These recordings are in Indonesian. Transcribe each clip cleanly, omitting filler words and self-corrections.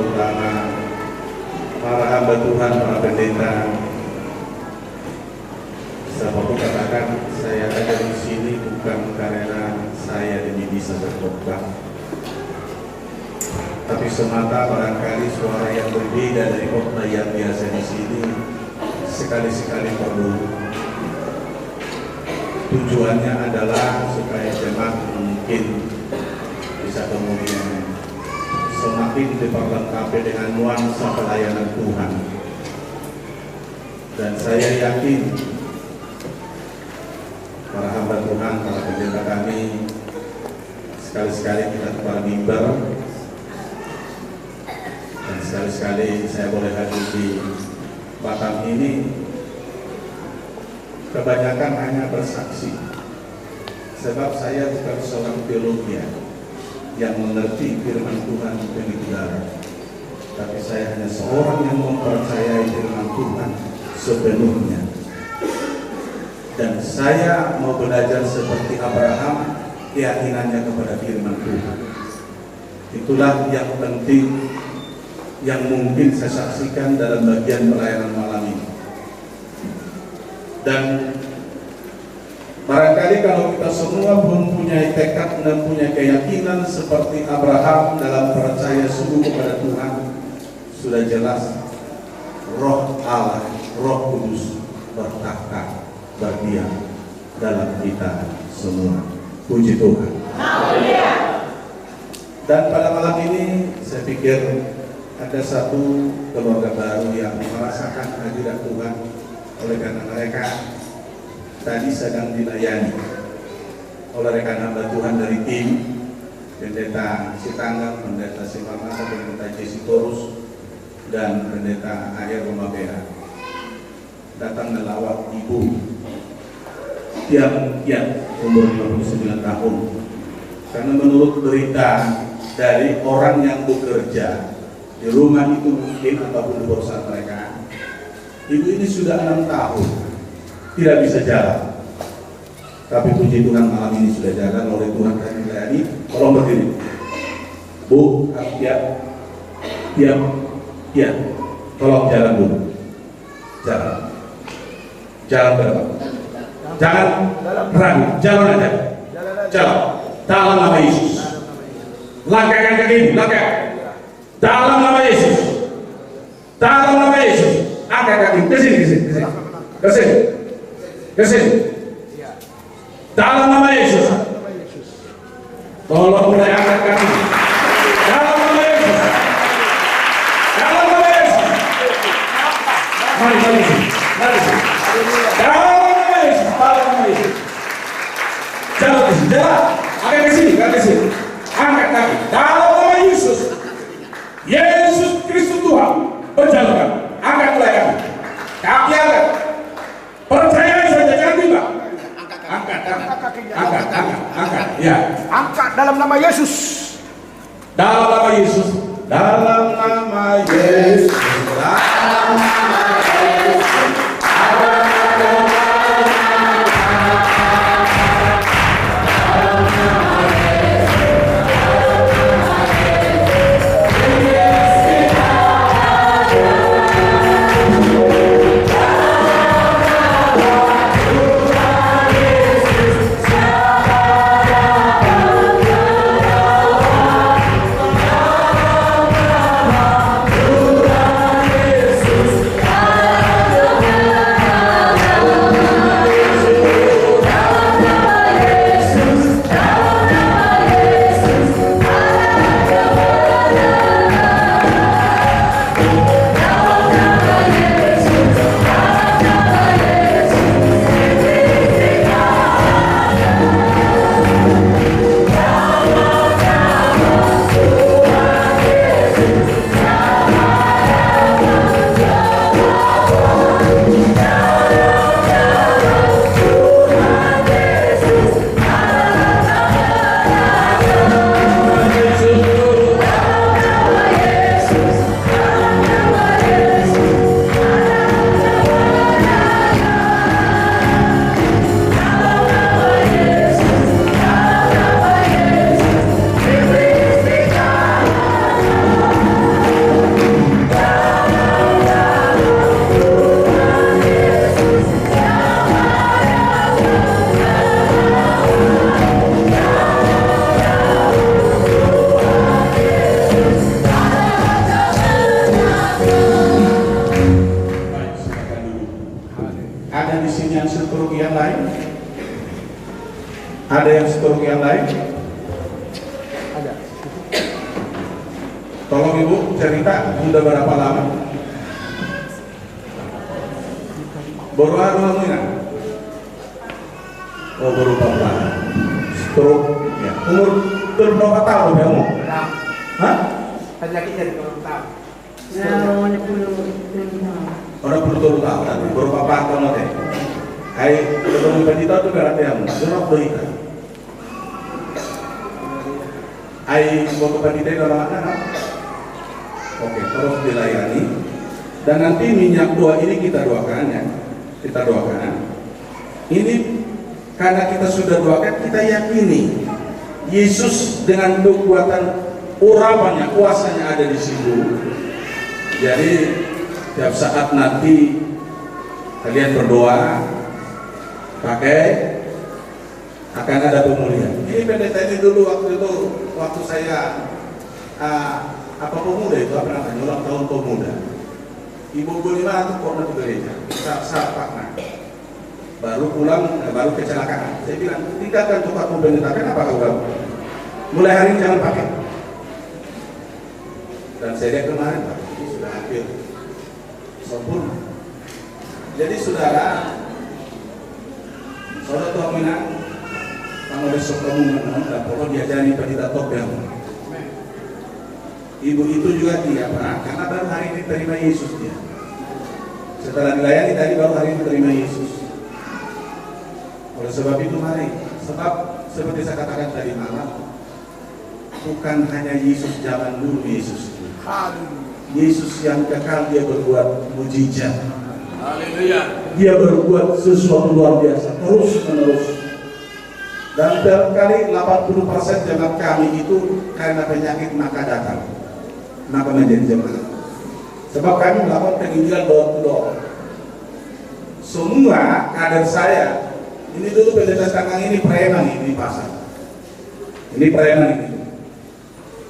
ulama, para hamba Tuhan, para pendeta. Saya mau katakan, saya ada di sini bukan karena saya ini bisa berkhotbah, tapi semata barangkali suara yang berbeda dari khotbah yang biasa di sini sekali-sekali perlu. Tujuannya adalah supaya jemaat mungkin bisa kemudian semakin diperlengkapi dengan nuansa pelayanan Tuhan. Dan saya yakin para hamba Tuhan, para pendeta kami, sekali-sekali kita kepada mimbar, dan sekali-sekali saya boleh hadir di Batam ini, kebanyakan hanya bersaksi, sebab saya bukan seorang teologian yang mengerti firman Tuhan begitu dalam, tapi saya hanya seorang yang mempercayai firman Tuhan sepenuhnya. Dan saya mau belajar seperti Abraham, keyakinannya kepada firman Tuhan. Itulah yang penting, yang mungkin saya saksikan dalam bagian pelayanan malam ini. Dan barangkali kalau kita semua mempunyai tekad dan punya keyakinan seperti Abraham dalam percaya sungguh kepada Tuhan, sudah jelas Roh Allah, Roh Kudus bertahta, berdiam dalam kita semua. Puji Tuhan. Dan pada malam ini saya pikir ada satu keluarga baru yang merasakan hadirat Tuhan, oleh karena mereka tadi sedang dilayani oleh rekan hamba Tuhan dari tim Pendeta Sitanggang, Pendeta Simamasa, Pendeta Jesitorus, dan Pendeta Ayer Rumabera. Datang melawat ibu Tiang umur 59 tahun, karena menurut berita dari orang yang bekerja di rumah itu mungkin ataupun di perusahaan mereka, ibu ini sudah 6 tahun tidak bisa jalan. Tapi puji Tuhan malam ini sudah jalan oleh Tuhan kami layani. Tolong berdiri, Bu, Tiang, tolong jalan dulu. Jalan berapa? Jangan ragu, jalan aja. Jalan. Dalam nama Yesus. Langkahkan kaki, langkah. Dalam nama Yesus. Dalam nama Yesus. Angkat kaki, ke sini. Dalam nama Yesus. Tolong mulai angkat kaki. Dalam nama Yesus. Dalam nama Yesus. Mari. Dalam nama Yesus. Dalam nama Yesus. Jalan. Angkat ke sini. Angkat kaki. Dalam nama Yesus. Yesus Kristus Tuhan. Berjalan. Angkat mulai kaki. Kaki angkat. Percaya saja, jangan tiba. Angkat. Ya. Angkat dalam nama Yesus. Dalam nama Yesus. Dalam nama Yesus. Dalam nama Yesus. Tuhan seteruk yang lain? Ada yang seteruk yang lain? Ada. Tolong Ibu cerita, sudah berapa lama? Baru ada namanya? Oh, baru 4 tahun. Stroke, ya. Umur berapa tahun kamu? Hah? Penyakit dari orang tahu. Orang perlu tahu, berapa tahun nanti? Hai, ketemu pendeta itu berarti yang berapa doita? Hai, mau ke pendeta orang mana? Oke, terus dilayani. Dan nanti minyak doa ini kita doakan ya. Kita doakan. Ini karena kita sudah doakan, kita yakini Yesus dengan kekuatan urapannya, kuasanya ada di situ. Jadi tiap saat nanti kalian berdoa pakai akan ada pemulihan. Ini pendeta ini dulu waktu saya pemuda itu apa namanya, ulang tahun pemuda. Ibu Lima itu pernah ke gereja, saat Pak baru pulang, baru kecelakaan. Saya bilang, tinggalkan tempatmu pendeta, kenapa kau gak? Mulai hari ini jangan pakai. Dan saya lihat kemarin Pak, ini sudah hampir sempurna. Jadi saudara Tuhan Minang, kamu besok kamu menang, dan pokok diajari pendeta top yang ibu itu juga dia Pak, karena baru hari ini terima Yesus dia. Setelah dilayani tadi baru hari ini terima Yesus. Oleh sebab itu mari, sebab seperti saya katakan tadi malam, bukan hanya Yesus zaman dulu Yesus. Yesus yang kekal, dia berbuat mujizat. Haleluya. Dia berbuat sesuatu luar biasa terus menerus. Dan barangkali 80% jemaat kami itu karena penyakit maka datang, maka menjadi jemaat. Sebab kami melakukan penginjilan door to door. Semua kader saya, ini dulu pendeta sekarang ini preman ini di pasar. Ini preman ini.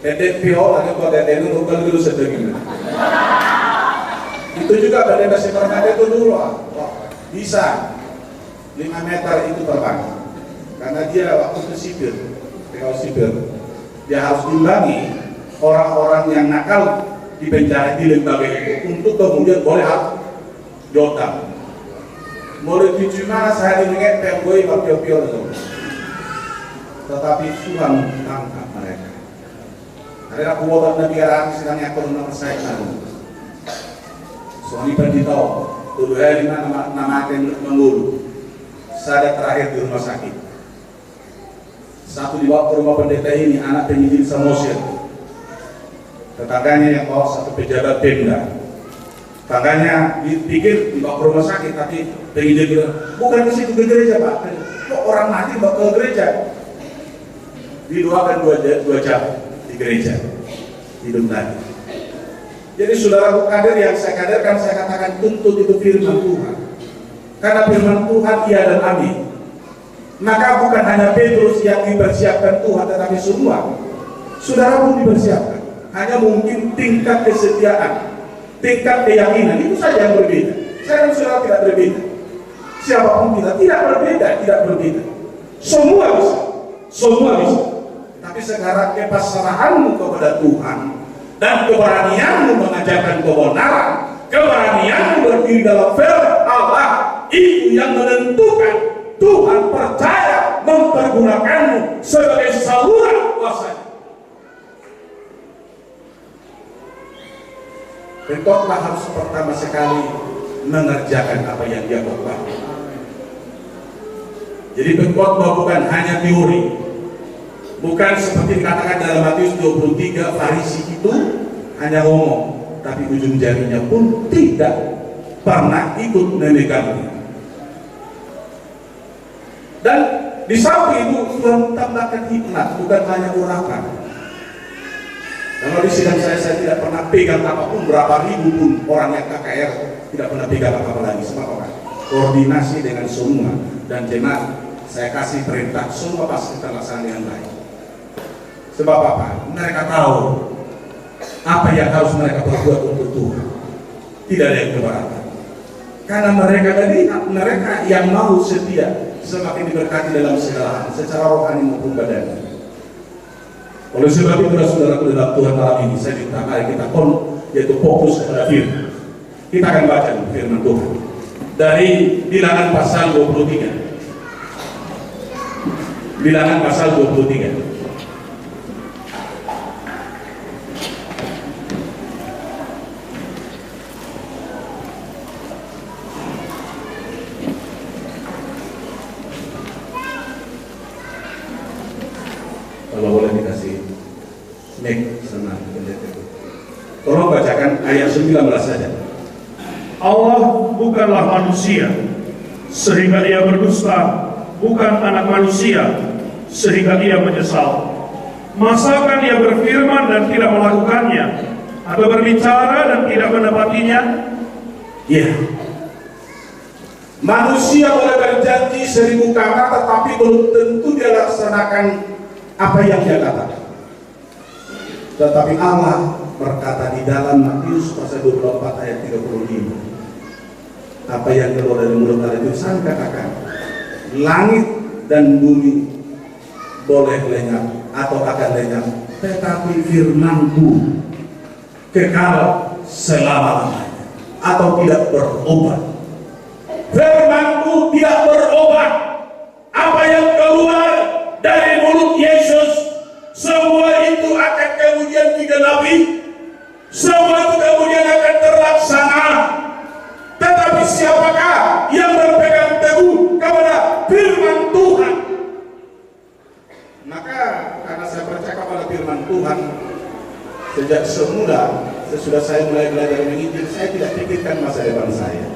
Pendeta Pio lagi kok ini rukun dulu sedengin. Itu juga pendeta seperti itu dulu, bisa 5 meter itu terbang. Karena dia waktu itu sipir, dia harus imbangi orang-orang yang nakal di penjara di lembaga itu untuk kemudian boleh jotang. Mulai tujuh mana saya diingat penggoi berpio-pio itu, tetapi Tuhan tangkap mereka. Ada kuota negara sedang aku nama saya lalu. Suami pendeta dulu hari nama mengulu. Saya terakhir di rumah sakit. Satu dibawa ke rumah pendeta ini anak penyidik Samosir. Tetangganya yang bawa satu pejabat Pemda. Tetangganya dipikir dibawa ke rumah sakit, tapi penyidik bilang, bukan ke situ ke gereja Pak. Kok orang mati bawa ke gereja? Didoakan 2 jam di gereja, hidup lagi. Jadi saudara kader yang saya kaderkan, saya katakan tuntut itu firman Tuhan. Karena firman Tuhan iya dan amin. Maka bukan hanya Petrus yang dipersiapkan Tuhan, tetapi semua saudara pun dipersiapkan. Hanya mungkin tingkat kesetiaan, tingkat keyakinan itu saja yang berbeda. Saya dan saudara tidak berbeda. Siapapun kita tidak berbeda. Semua bisa, semua bisa. Tapi sekarang kepasrahanmu kepada Tuhan dan keberanianmu mengajarkan kebenaran, keberanianmu berdiri dalam firman Allah, itu yang menentukan Tuhan percaya mempergunakanmu sebagai saluran kuasanya. Pengkhotbah harus pertama sekali mengerjakan apa yang dia khotbah. Jadi pengkhotbah bukan hanya teori, bukan seperti dikatakan dalam Matius 23, Farisi itu hanya ngomong, tapi ujung jarinya pun tidak pernah ikut memegangnya. Dan di samping itu Tuhan tambahkan hikmat, bukan hanya urapan. Kalau di sidang saya tidak pernah pegang apapun, berapa ribu pun orang yang KKR tidak pernah pegang apa-apa lagi. Sebab apa? Koordinasi dengan semua dan jemaat saya kasih perintah, semua pasti terlaksana dengan baik. Sebab apa? Mereka tahu apa yang harus mereka perbuat untuk Tuhan. Tidak ada yang keberatan. Karena mereka yang mau setia semakin diberkati dalam segala hal, secara rohani maupun badani. Oleh sebab itu, saudaraku dalam Tuhan malam ini, saya minta mari kita yaitu fokus kepada firman. Kita akan baca firman Tuhan dari Bilangan pasal 23. Bilangan pasal 23. Kalau boleh dikasih mic sama pendeta. Tolong bacakan ayat 19 saja. Allah bukanlah manusia sehingga ia berdusta, bukan anak manusia sehingga ia menyesal. Masakan ia berfirman dan tidak melakukannya, atau berbicara dan tidak menepatinya? Ya, manusia boleh berjanji 1000 kata, tetapi belum tentu dia laksanakan apa yang dia katakan. Tetapi Allah berkata di dalam Matius pasal 24 ayat 35, apa yang keluar dari mulut Allah itu saya katakan, langit dan bumi boleh lenyap atau akan lenyap, tetapi firman-Ku kekal selama-lamanya atau tidak berubah. Firman-Ku tidak berubah. Apa yang keluar dari mulut Yesus, semua itu akan kemudian digenapi, semua itu kemudian akan terlaksana. Tetapi siapakah yang berpegang teguh kepada firman Tuhan? Maka karena saya percaya kepada firman Tuhan, sejak semula, sesudah saya mulai belajar menginjil, saya tidak pikirkan masa depan saya.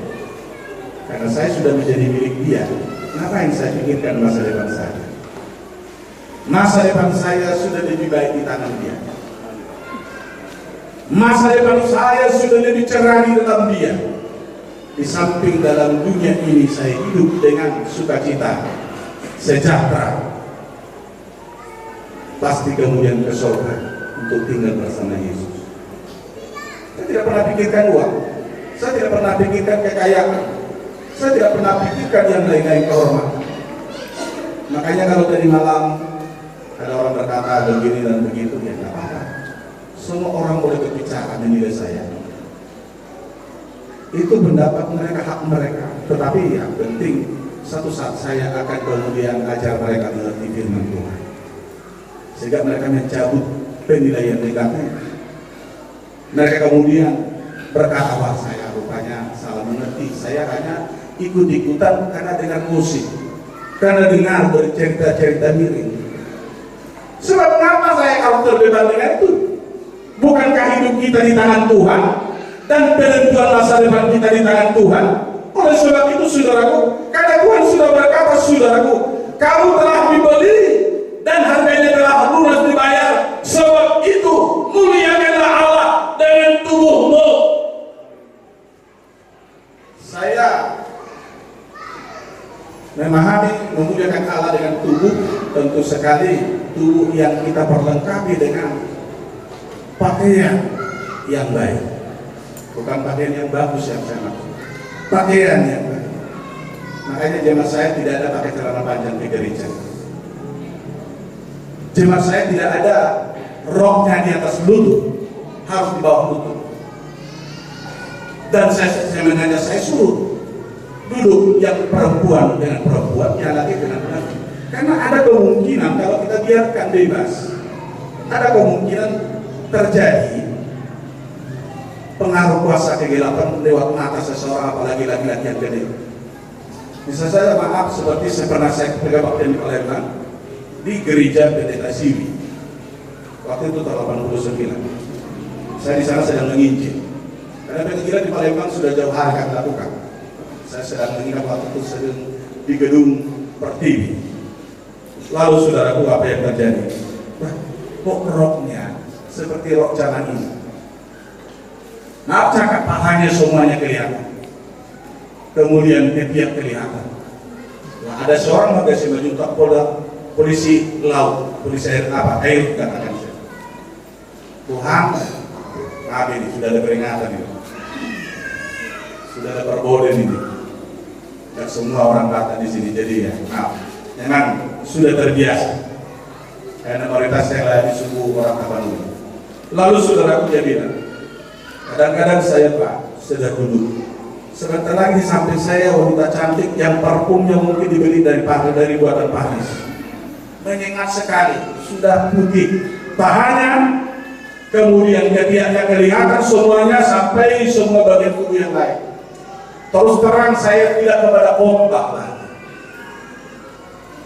Karena saya sudah menjadi milik Dia, ngapain saya pikirkan masa depan saya? Masa depan saya sudah lebih baik di tangan Dia. Masa depan saya sudah lebih cerah di dalam Dia. Di samping dalam dunia ini saya hidup dengan sukacita, sejahtera, pasti kemudian ke surga untuk tinggal bersama Yesus. Saya tidak pernah pikirkan uang, saya tidak pernah pikirkan kekayaan, saya tidak pernah pikirkan yang lain-lain kehormatan. Makanya kalau tadi malam ada orang berkata begini dan begitu, ya tidak apa-apa. Semua orang boleh berbicara menilai saya. Itu pendapat mereka, hak mereka. Tetapi yang penting, satu saat saya akan kemudian ajar mereka mengerti firman Tuhan, sehingga mereka mencabut penilaian negatif. Mereka kemudian berkata, wah saya rupanya salah mengerti, saya hanya ikut-ikutan karena dengan musik, karena dengar dari cerita-cerita miring. Sebab kenapa saya kalau terlibat dengan itu? Bukankah hidup kita di tangan Tuhan dan penentuan masa depan kita di tangan Tuhan? Oleh sebab itu saudaraku, karena Tuhan sudah berkata, saudaraku, kamu telah dibeli dan harganya telah lunas dibayar. Sebab itu muliakanlah Allah dengan tubuhmu. Saya memahami memuliakan Allah dengan tubuh, tentu sekali tubuh yang kita perlengkapi dengan pakaian yang baik, bukan pakaian yang bagus yang saya maksud, pakaian yang baik. Makanya jemaat saya tidak ada pakai celana panjang di gereja. Jemaat saya tidak ada roknya di atas lutut, harus di bawah lutut. Dan saya mengajak, saya suruh duduk yang perempuan dengan perempuan, yang laki dengan laki. Karena ada kemungkinan kalau kita biarkan bebas, ada kemungkinan terjadi pengaruh kuasa kegelapan lewat mata seseorang, apalagi laki-laki yang gede. Bisa saya maaf, seperti pernah saya pegang waktu di Palembang di gereja Pendeta Siwi. Waktu itu tahun 89. Saya di sana sedang menginjil. Karena penginjilan di Palembang sudah jauh hari kami lakukan. Saya sedang mengingat waktu itu sedang di gedung Pertiwi. Lalu saudaraku, apa yang terjadi? Wah, kok roknya seperti rok zaman ini? Maaf cakap, pahanya semuanya kelihatan. Kemudian ketiak kelihatan. Nah, ada seorang magasi menjuntak polisi laut, polisi air katakan saya. Tuhan, maaf ini sudah ada peringatan itu. sudah ada perboden ini. Dan semua orang Batak di sini jadi ya, maaf, memang sudah terbiasa. Karena mayoritas yang lain suku orang Tapanuli. Lalu saudaraku dia bilang, kadang-kadang saya Pak, sudah duduk. Sebentar lagi sampai saya wanita cantik yang parfumnya mungkin dibeli dari buatan Paris. Menyengat sekali, sudah putih. Bahannya, kemudian ketiaknya kelihatan semuanya sampai semua bagian tubuh yang lain. Terus terang saya tidak kepada khotbah lagi.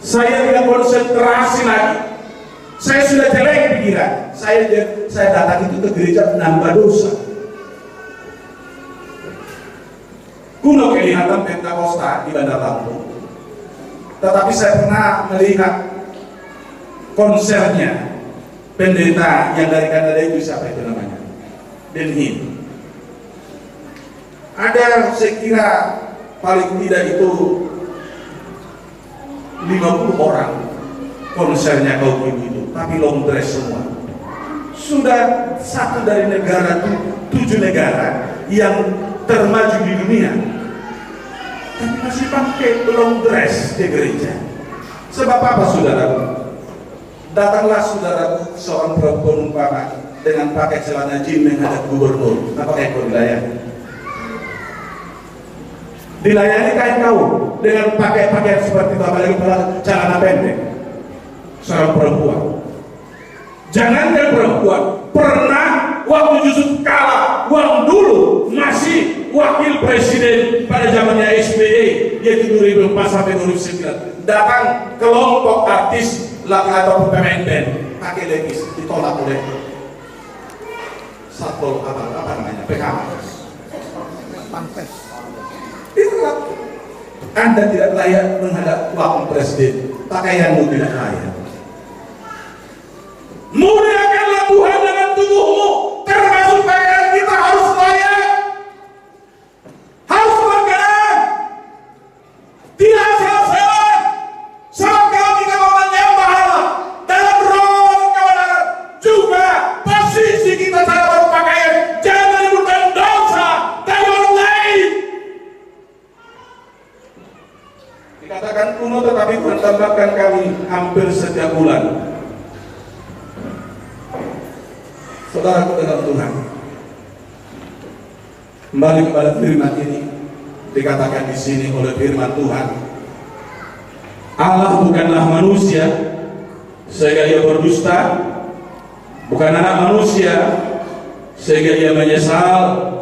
Saya tidak konsentrasi lagi. Saya sudah jelek pikiran. Saya datang itu ke gereja menambah dosa. Kuno kelihatan Pentakosta di Bandar Lampung. Tetapi saya pernah melihat konsernya pendeta yang dari Kanada itu, siapa itu namanya? Den Hin. Ada saya kira paling tidak itu 50 orang konsernya kaum ibu itu, tapi long dress semua. Sudah satu dari negara 7 negara yang termaju di dunia, tapi masih pakai long dress di gereja. Sebab apa saudara? Datanglah saudara seorang perempuan umpama dengan pakai celana jeans menghadap gubernur, apakah kau dilayani? Dilayani kain kau dengan pakai pakaian seperti itu, apalagi celana pendek. Seorang perempuan, jangankan perempuan, pernah waktu Yusuf Kala, waktu dulu masih wakil presiden pada zamannya SBY, yaitu 2004 sampai 2009, datang kelompok artis atau pemain band pakai legis, ditolak oleh satpol apa namanya, PKM. Itulah, Anda tidak layak menghadap wakil presiden, pakaianmu tidak layak. Muliakanlah Tuhan dengan tubuhmu, termasuk pakaian kita harus layak, harus berkenan, tidak asal-asalan. Sebab kalau kita mau menyembah Allah dalam roh dan kebenaran, juga posisi kita cara berpakaian jangan menimbulkan dosa dari orang lain. Dikatakan kuno, tetapi Tuhan tambahkan kami hampir setiap bulan. Saudaraku dalam Tuhan, kembali kepada firman ini, dikatakan di sini oleh firman Tuhan, Allah bukanlah manusia sehingga ia berdusta, bukan anak manusia sehingga ia menyesal.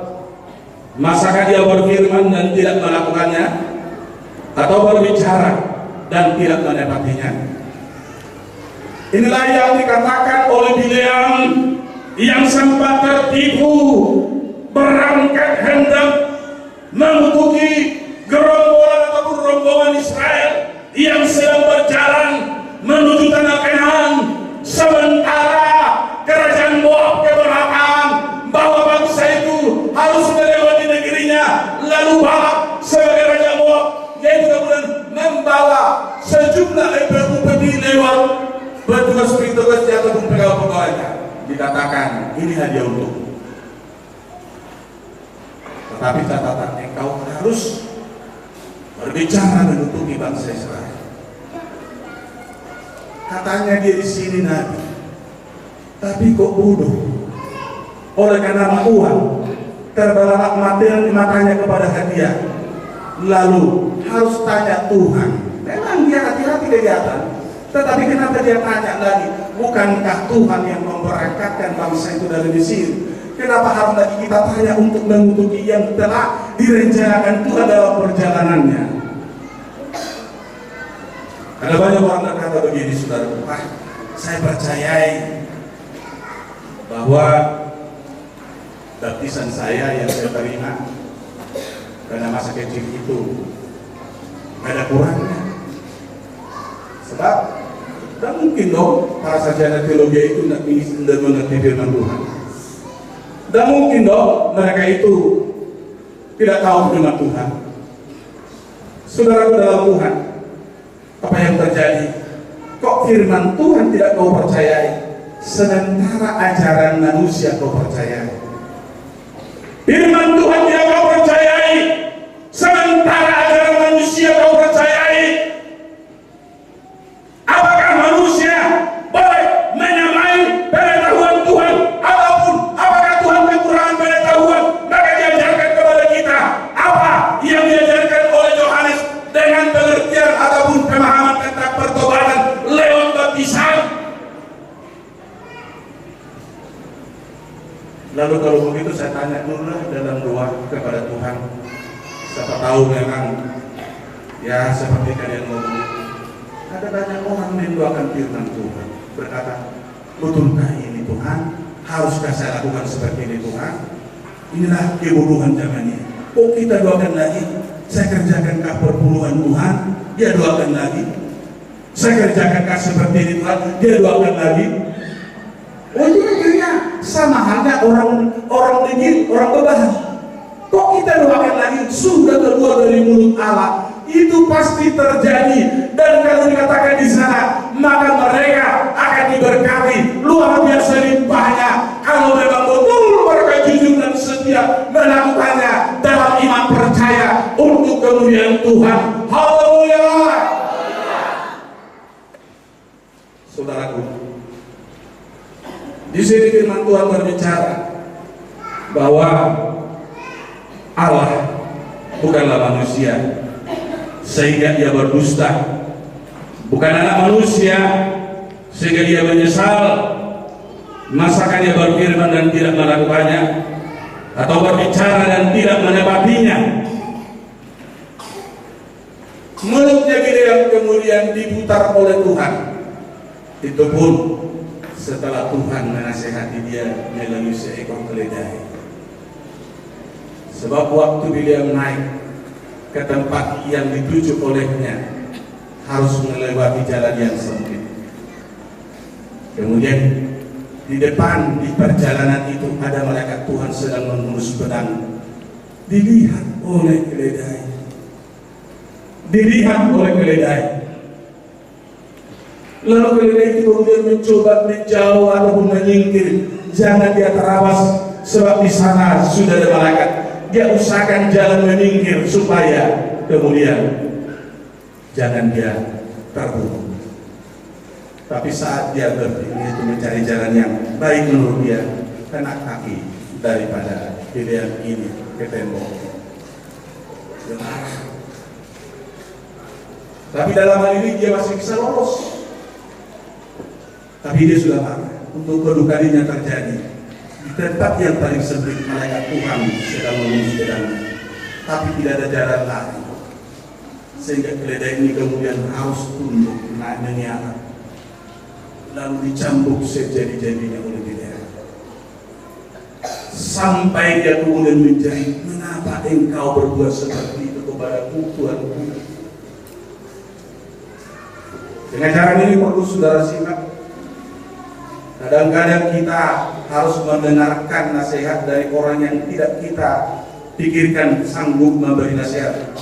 Masakah dia berfirman dan tidak melakukannya, atau berbicara dan tidak menepatinya? Inilah yang dikatakan oleh Bileam yang sempat tertipu berangkat hendak mengutuki gerombolan ataupun rombongan Israel yang sedang berjalan menuju tanah Kanaan, sementara kerajaan Moab ke belakang bahwa bangsa itu harus melewati negerinya. Lalu Balak sebagai raja Moab, yaitu kemudian membawa sejumlah upeti lewat petugas-petugas di ataupun pegawai-pegawainya. Dikatakan ini hadiah untuk, tetapi catatan engkau harus berbicara menutupi bangsa Israel. Katanya dia di sini nabi, tapi kok bodoh. Oleh karena uang terbelalak matanya kepada hadiah, lalu harus tanya Tuhan. Memang dia hati-hati kelihatan, tetapi kenapa dia tanya lagi? Bukankah Tuhan yang memberangkatkan bangsa itu dari Mesir? Kenapa harus lagi kita tanya untuk mengutuki yang telah direncanakan Tuhan dalam perjalanannya? Ada banyak orang berkata begini, saudara, saya percayai bahwa baptisan saya yang saya terima karena masa kecil itu gak ada kurangnya. Sebab tidak mungkin dong para sarjana teologi itu tidak mengerti firman Tuhan. Tidak mungkin dong mereka itu tidak tahu firman Tuhan. Saudara dalam Tuhan, apa yang terjadi? Kok firman Tuhan tidak kau percayai, sementara ajaran manusia kau percayai? Firman Tuhan tidak kau percayai, bangunlah dalam doa kepada Tuhan. Siapa tahu memang ya seperti kalian ngomong, ada banyak orang mendoakan firman Tuhan, berkata, betulkah ini Tuhan? Haruskah saya lakukan seperti ini Tuhan? Inilah kebodohan zaman ini. Oh, kita doakan lagi, saya kerjakankah perpuluhan Tuhan? Dia doakan lagi. Saya kerjakankah seperti ini Tuhan? Dia doakan lagi. Oh, itu akhirnya sama halnya orang dingin, orang beban. Kok kita doakan lagi? Sudah keluar dari mulut Allah. Itu pasti terjadi. Dan kalau dikatakan di sana, maka mereka akan diberkati luar biasa limpahnya. Kalau memang betul mereka jujur dan setia melakukannya dalam iman percaya untuk kemuliaan Tuhan. Haleluya. Saudaraku, di sini firman Tuhan berbicara bahwa Allah bukanlah manusia sehingga ia berdusta, bukan anak manusia sehingga dia menyesal. Masakan dia berfirman dan tidak melakukannya, atau berbicara dan tidak menepatinya. Mulutnya yang kemudian diputar oleh Tuhan, itu pun setelah Tuhan menasihati dia melalui seekor keledai. Sebab waktu beliau naik ke tempat yang dituju olehnya harus melewati jalan yang sempit. Kemudian di depan di perjalanan itu ada malaikat Tuhan sedang mengurus pedang. Dilihat oleh keledai. Dilihat oleh keledai. Lalu keledai itu kemudian mencoba menjauh ataupun menyingkir. Jangan dia terawas sebab di sana sudah ada malaikat. Dia usahakan jalan menyingkir supaya kemudian jangan dia terbunuh. Tapi saat dia berpikir itu mencari jalan yang baik menurut dia, kena kaki daripada pilihan ini ke tembok. Dia marah. Tapi dalam hal ini dia masih bisa lolos. Tapi dia sudah marah. Untuk kedua kalinya terjadi di tempat yang paling sempit, malaikat Tuhan sedang menuju jalan, tapi tidak ada jalan lain. Sehingga keledai ini kemudian harus tunduk menyiar, lalu dicambuk sejadi-jadinya oleh dia. Sampai dia kemudian menjerit, mengapa engkau berbuat seperti itu kepadaku, Tuhanku? Dengan cara ini perlu saudara simak. Kadang-kadang kita harus mendengarkan nasihat dari orang yang tidak kita pikirkan sanggup memberi nasihat.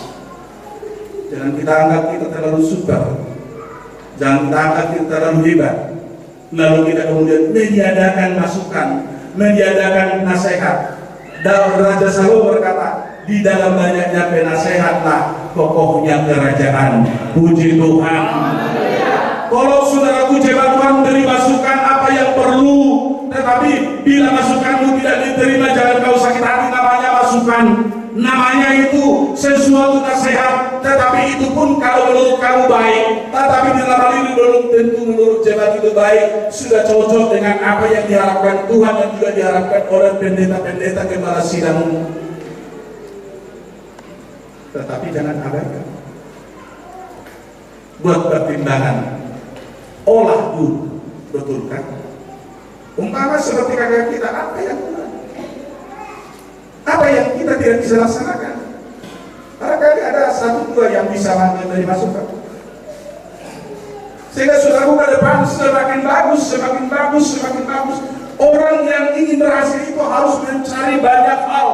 Jangan kita anggap kita terlalu super, jangan kita anggap kita terlalu hebat, lalu kita kemudian meniadakan masukan, meniadakan nasihat. Dan Raja Salomo berkata, di dalam banyaknya penasehatlah kokohnya kerajaan. Puji Tuhan. Kalau saudaraku jemaat Tuhan beri masukan apa yang perlu, tetapi bila masukanmu tidak diterima, jangan kau sakit hati. Namanya masukan, namanya itu sesuatu nasihat, tetapi itu pun kalau menurut kamu baik, tetapi di dalam hal ini belum tentu menurut jemaat itu baik, sudah cocok dengan apa yang diharapkan Tuhan dan juga diharapkan oleh pendeta-pendeta gembala sidang. Tetapi jangan abaikan, buat pertimbangan. Olah dulu, betul kan? Umpama seperti kakak kita, apa yang kurang? Apa yang kita tidak bisa laksanakan? Barangkali ada satu dua yang bisa dari masukan. Sehingga saudaraku ke depan semakin bagus, semakin bagus, semakin bagus. Orang yang ingin berhasil itu harus mencari banyak hal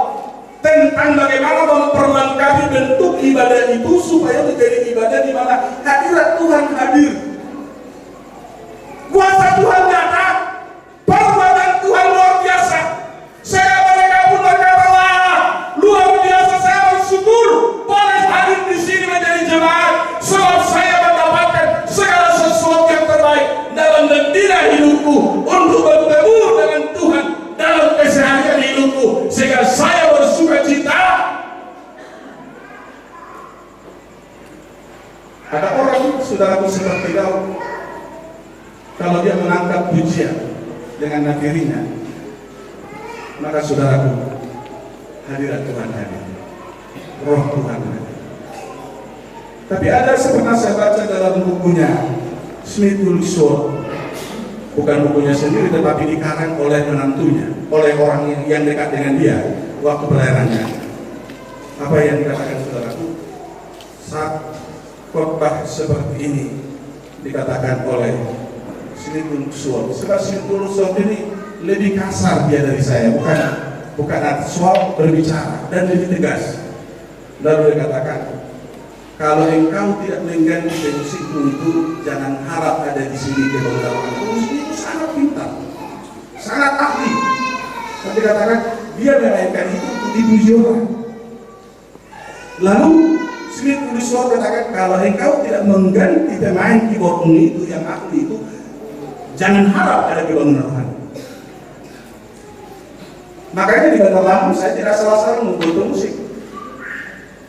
tentang bagaimana memperlengkapi bentuk ibadah itu supaya menjadi ibadah di mana hadirat Tuhan hadir. Kuasa Tuhan nyata, perbuatan Tuhan luar biasa. Saya mereka pun berkata, luar biasa, saya bersyukur boleh hadir di sini menjadi jemaat, sebab saya mendapatkan segala sesuatu yang terbaik dalam bendera hidupku untuk bertemu dengan Tuhan dalam keseharian hidupku, sehingga saya bersuka cita. Ada orang saudaraku seperti kau, kalau dia menangkap pujian dengan nafirinya, maka saudaraku, hadirat Tuhan hadir, roh Tuhan hadir. Tapi ada pernah saya baca dalam bukunya Smith Wigglesworth, bukan bukunya sendiri tetapi dikarang oleh menantunya, oleh orang yang dekat dengan dia waktu pelayanannya. Apa yang dikatakan saudaraku? Saat khotbah seperti ini dikatakan oleh Smith Wigglesworth, sebab Smith Wigglesworth ini lebih kasar dia dari saya, bukan soal berbicara dan lebih tegas. Lalu dia katakan, kalau engkau tidak mengganti musikmu itu, jangan harap ada di sini kebenaran. Musik itu sangat pintar, sangat ahli. Tapi katakan dia memainkan itu untuk dipuji orang. Lalu Smith Wigglesworth katakan, kalau engkau tidak mengganti pemain keyboardmu itu yang ahli itu, jangan harap ada kebangunan rohani. Makanya di Bandar Lampung saya tidak salah-salah membuat musik.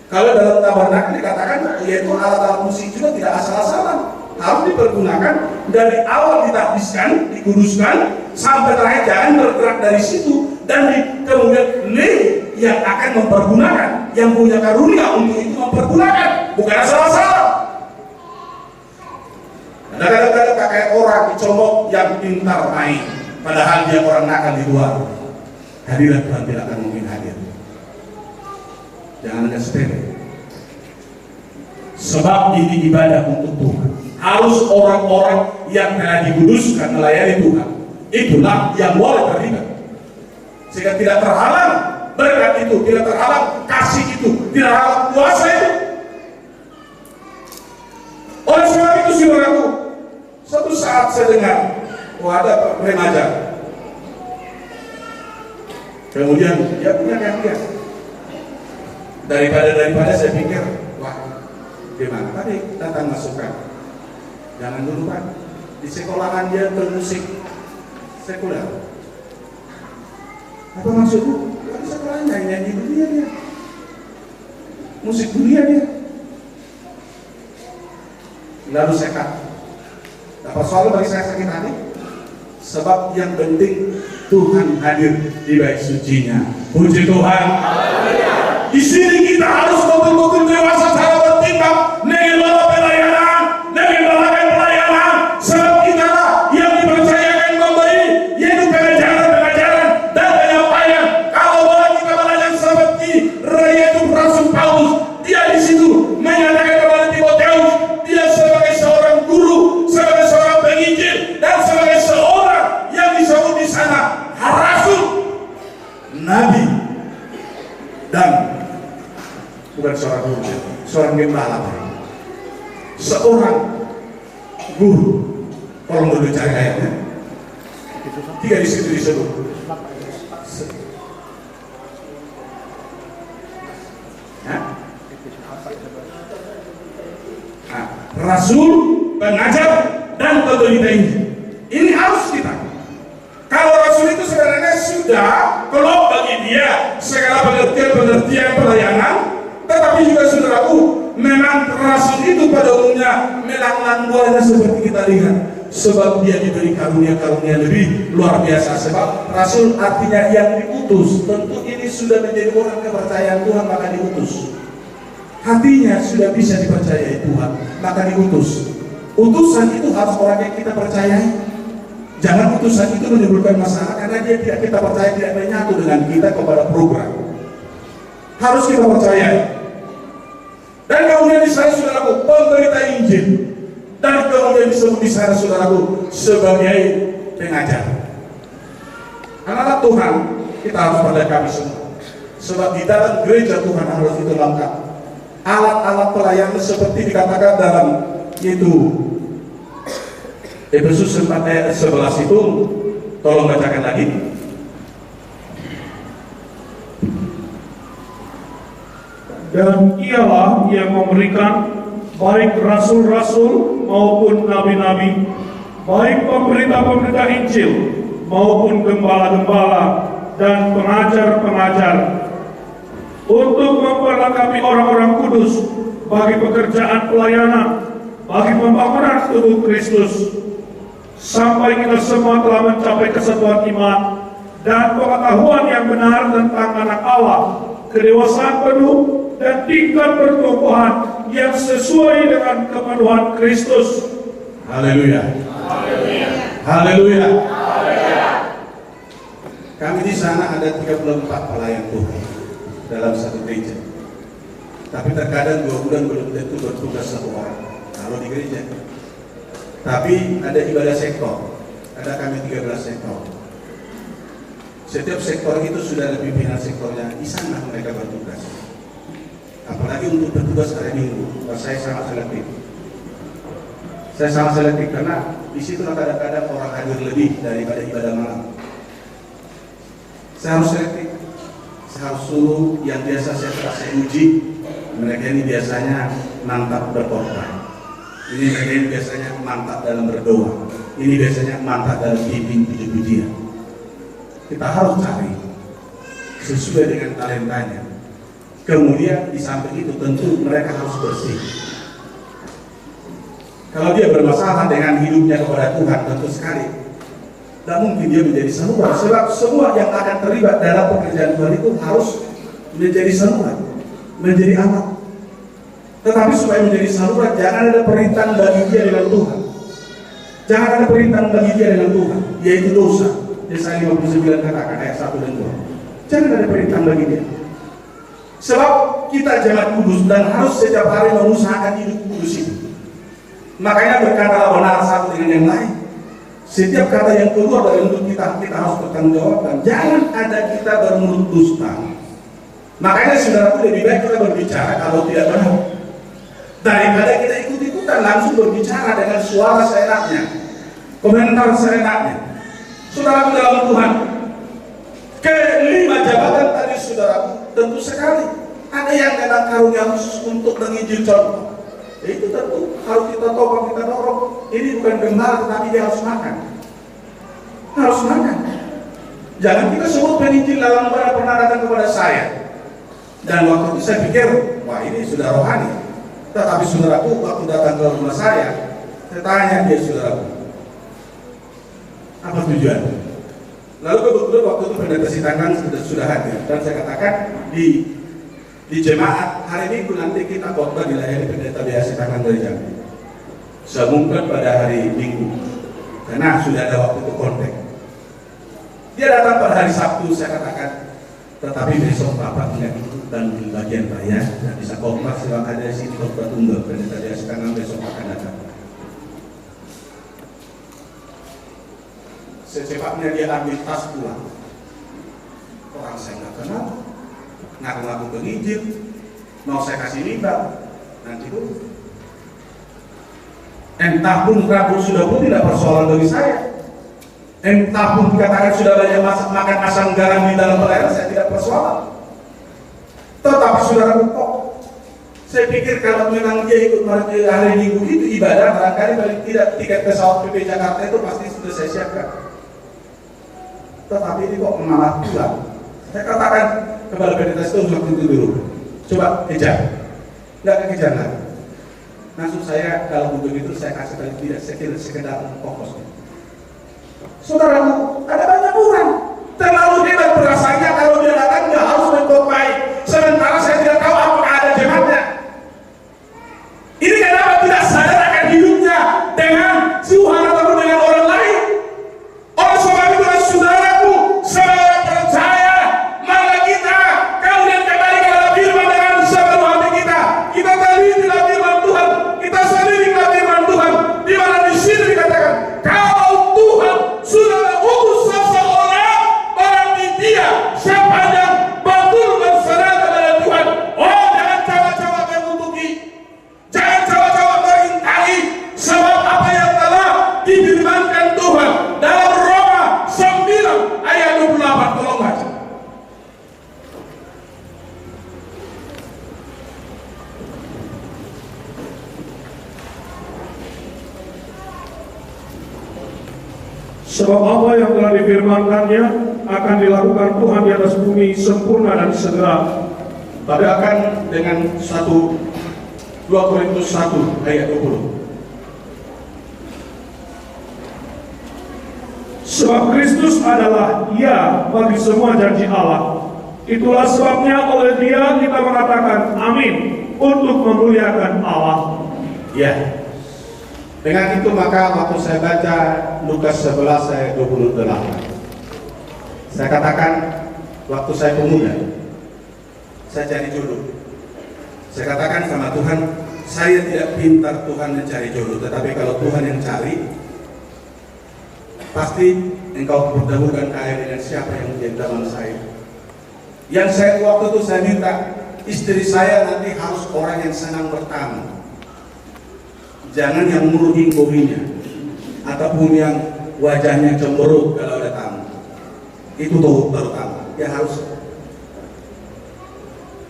Kalau dalam tabernakel dikatakan, yaitu alat-alat musik juga tidak asal-asalan, harus dipergunakan dari awal ditakdiskan, dikuduskan sampai terakhir, jangan bergerak dari situ. Dan kemudian Lewi yang akan mempergunakan, yang punya karunia untuk itu mempergunakan, bukan asal-asalan. Ada kadang-kadang kayak orang dicomok yang pintar main, padahal dia orang nakal di luar. Hadirat Tuhan tidak akan mungkin hadir. Jangan ada sepele. Sebab ini ibadah untuk Tuhan. Harus orang-orang yang telah dikuduskan melayani Tuhan. Itulah yang boleh terlibat. Sehingga tidak terhalang berkat itu, tidak terhalang kasih itu, tidak terhalang kuasa itu. Oleh sebab itu saudaraku, suatu saat saya dengar, ada remaja. Kemudian dia punya keahlian. Daripada saya pikir, wah, gimana tadi datang masukan. Jangan dulu Pak, di sekolahan dia bermusik sekuler. Apa maksudmu? Di sekolahan nyanyi dunia dia, musik dunia dia. Lalu saya kata, dapat soal bagi saya sakit hati. Sebab yang penting Tuhan hadir di bait sucinya. Puji Tuhan. Di sini kita harus betul-betul dewasa cara bertindak dengan pelayanan, dengan pelayanan. Sebab kita lah yang dipercayakan memberi, yaitu pengajaran dan penyampaian. Kalau boleh kita belajar seperti yaitu Rasul Paulus, dia di situ menyatakan kepada Timotius, dia sebagai seorang guru, sebagai seorang penginjil, dan sebagai seorang yang disebut di sana rasul, nabi, dan bukan seorang guru, seorang gembala, seorang guru. Tolong dulu cari ayatnya. 3 di situ disebut. Rasul, pengajar, dan pemberita Injil. Ini harus kita. Kalau rasul itu sebenarnya sudah kalau bagi dia segala pengertian pelayanan, tetapi juga saudaraku, memang rasul itu pada umumnya melanglang buahnya seperti kita lihat. Sebab dia diberi karunia-karunia lebih luar biasa. Sebab rasul artinya yang diutus. Tentu ini sudah menjadi orang kepercayaan Tuhan, maka diutus. Hatinya sudah bisa dipercayai Tuhan, maka diutus. Utusan itu harus orang yang kita percayai. Jangan utusan itu menimbulkan masalah karena dia tidak kita percaya, tidak menyatu dengan kita kepada program. Harus kita percayai. Dan kemudian di sana saudaraku pemberita Injil, dan kemudian disebut di sana saudaraku sebagai pengajar. Anak-anak Tuhan, kita harus perlengkapi semua. Sebab di dalam gereja Tuhan harus itu lengkap. Alat-alat pelayanan seperti dikatakan dalam itu Efesus 4 ayat 11 itu, tolong bacakan lagi. Dan ialah yang memberikan baik rasul-rasul maupun nabi-nabi, baik pemberita-pemberita Injil maupun gembala-gembala dan pengajar-pengajar, untuk memperlengkapi orang-orang kudus bagi pekerjaan pelayanan, bagi pembangunan tubuh Kristus, sampai kita semua telah mencapai kesatuan iman dan pengetahuan yang benar tentang anak Allah, kedewasaan penuh dan tingkat pertumbuhan yang sesuai dengan kepenuhan Kristus. Haleluya. Haleluya. Kami di sana ada 34 pelayan Tuhan dalam satu gereja. Tapi terkadang 2 bulan belum tentu bertugas satu orang kalau di gereja. Tapi ada ibadah sektor. Ada kami 13 sektor. Setiap sektor itu sudah ada pimpinan sektornya. Di sana mereka bertugas. Apalagi untuk bertugas hari Minggu. Saya sangat selektif. Saya sangat selektif karena di situ kadang-kadang orang hadir lebih daripada ibadah malam. Saya harus selektif. Saya harus suruh yang biasa saya uji. Mereka ini biasanya mantap berkorban. Ini mereka ini biasanya mantap dalam berdoa. Ini biasanya mantap dalam bimbing puji-pujian. Kita harus cari sesuai dengan talentanya. Kemudian di samping itu tentu mereka harus bersih. Kalau dia bermasalah dengan hidupnya kepada Tuhan, tentu sekali tidak mungkin dia menjadi saluran. Sebab semua yang akan terlibat dalam pekerjaan Tuhan itu harus menjadi saluran, menjadi alat. Tetapi supaya menjadi saluran, jangan ada perintahan bagi dia dengan Tuhan. Jangan ada perintahan bagi dia dengan Tuhan, yaitu dosa. Yesaya 59 katakan ayat 1 dan 2. Jangan ada perintahan bagi dia. Sebab kita jemaat kudus dan harus setiap hari mengusahakan hidup kudus itu. Makanya berkatalah benar satu dengan yang lain. Setiap kata yang keluar dari mulut kita harus bertanggung jawab, dan jangan ada kita bermulut dusta. Makanya saudaraku, lebih baik kita berbicara kalau tidak benar daripada kita ikut-ikutan langsung berbicara dengan suara seenaknya, komentar seenaknya. Saudaraku dalam Tuhan, kelima jabatan tadi saudaraku, tentu sekali ada yang kena karunia khusus untuk menginjil contoh. Itu tentu harus kita topang, kita dorong. Ini bukan gembala, tetapi dia harus makan. Harus makan. Jangan kita sebut penginjil dalam pernah datang kepada saya. Dan waktu itu saya pikir, wah ini sudah rohani. Tetapi saudaraku, waktu datang ke rumah saya tanya dia, saudaraku, apa tujuan? Lalu kebetulan waktu itu pendeta Sitangan sudah hadir, dan saya katakan di jemaat hari Minggu nanti kita khotbah dilayani pendeta biasa Sitangan dari Jambi. Saya umumkan pada hari Minggu karena sudah ada waktu itu kontak. Dia datang pada hari Sabtu, saya katakan, tetapi besok Bapak tidak ikutan di bagian raya dan bisa khotbah sebab ada sini khotbah tunggal. Pendeta biasa Sitangan besok akan datang. Secepatnya dia ambil tas pulang. Orang saya nggak kenal, ngaku-ngaku penginjil, mau saya kasih mimbar, nanti pun entah pun Rabu sudah pun tidak persoalan bagi saya, entah pun dikatakan sudah banyak makan asam garam di dalam pelayanan, saya tidak persoalan. Tetapi saudara kok saya pikir kalau memang dia ikut hari Minggu itu ibadah, barangkali paling tidak tiket pesawat PP Jakarta itu pasti sudah saya siapkan. Tetapi ini kok malah pulang. Saya katakan kepada pendeta itu waktu itu dulu, coba kejar, nggak kejar lagi. Maksud saya kalau begitu saya kasih tadi tidak sekedar pokoknya. Saudaraku, ada banyak orang terlalu hebat perasaannya kalau dia datang dia harus mengkopai, sementara saya tidak tahu apakah ada jemaatnya. Ini kenapa tidak sadar akan hidupnya dengan Tuhan ataupun dengan orang lain? Oleh sebab itu saudaraku, saudara percaya, maka kita kemudian kembali kepada firman dengan sepenuh hati kita. Kita telitilah firman Tuhan, kita selidiklah firman Tuhan, di mana di sini dikatakan, kalau Tuhan sudah mengutus seseorang, berarti dia sepanjang betul berserah kepada Tuhan. Oh, jangan coba-coba mengutuki, jangan coba-coba merintangi, sebab apa yang telah difirmankan Tuhan dalam Roma 9 ayat 28, tolong baca. Sebab apa yang telah difirmankannya akan dilakukan Tuhan di atas bumi sempurna dan segera. Badakan dengan 2 Korintus 1 ayat 20. Sebab Kristus adalah ya bagi semua janji Allah. Itulah sebabnya oleh Dia kita mengatakan amin untuk memuliakan Allah. Ya. Dengan itu maka waktu saya baca Lukas 11 ayat 28, saya katakan waktu saya pemuda, saya cari jodoh. Saya katakan sama Tuhan, saya tidak pintar Tuhan mencari jodoh, tetapi kalau Tuhan yang cari, pasti Engkau pertemukan saya dengan siapa yang menjadi dalam saya. Yang saya waktu itu saya minta istri saya nanti harus orang yang senang bertamu, jangan yang murung-murungnya ataupun yang wajahnya cemberut kalau ada tamu. Itu tuh terutama yang harus.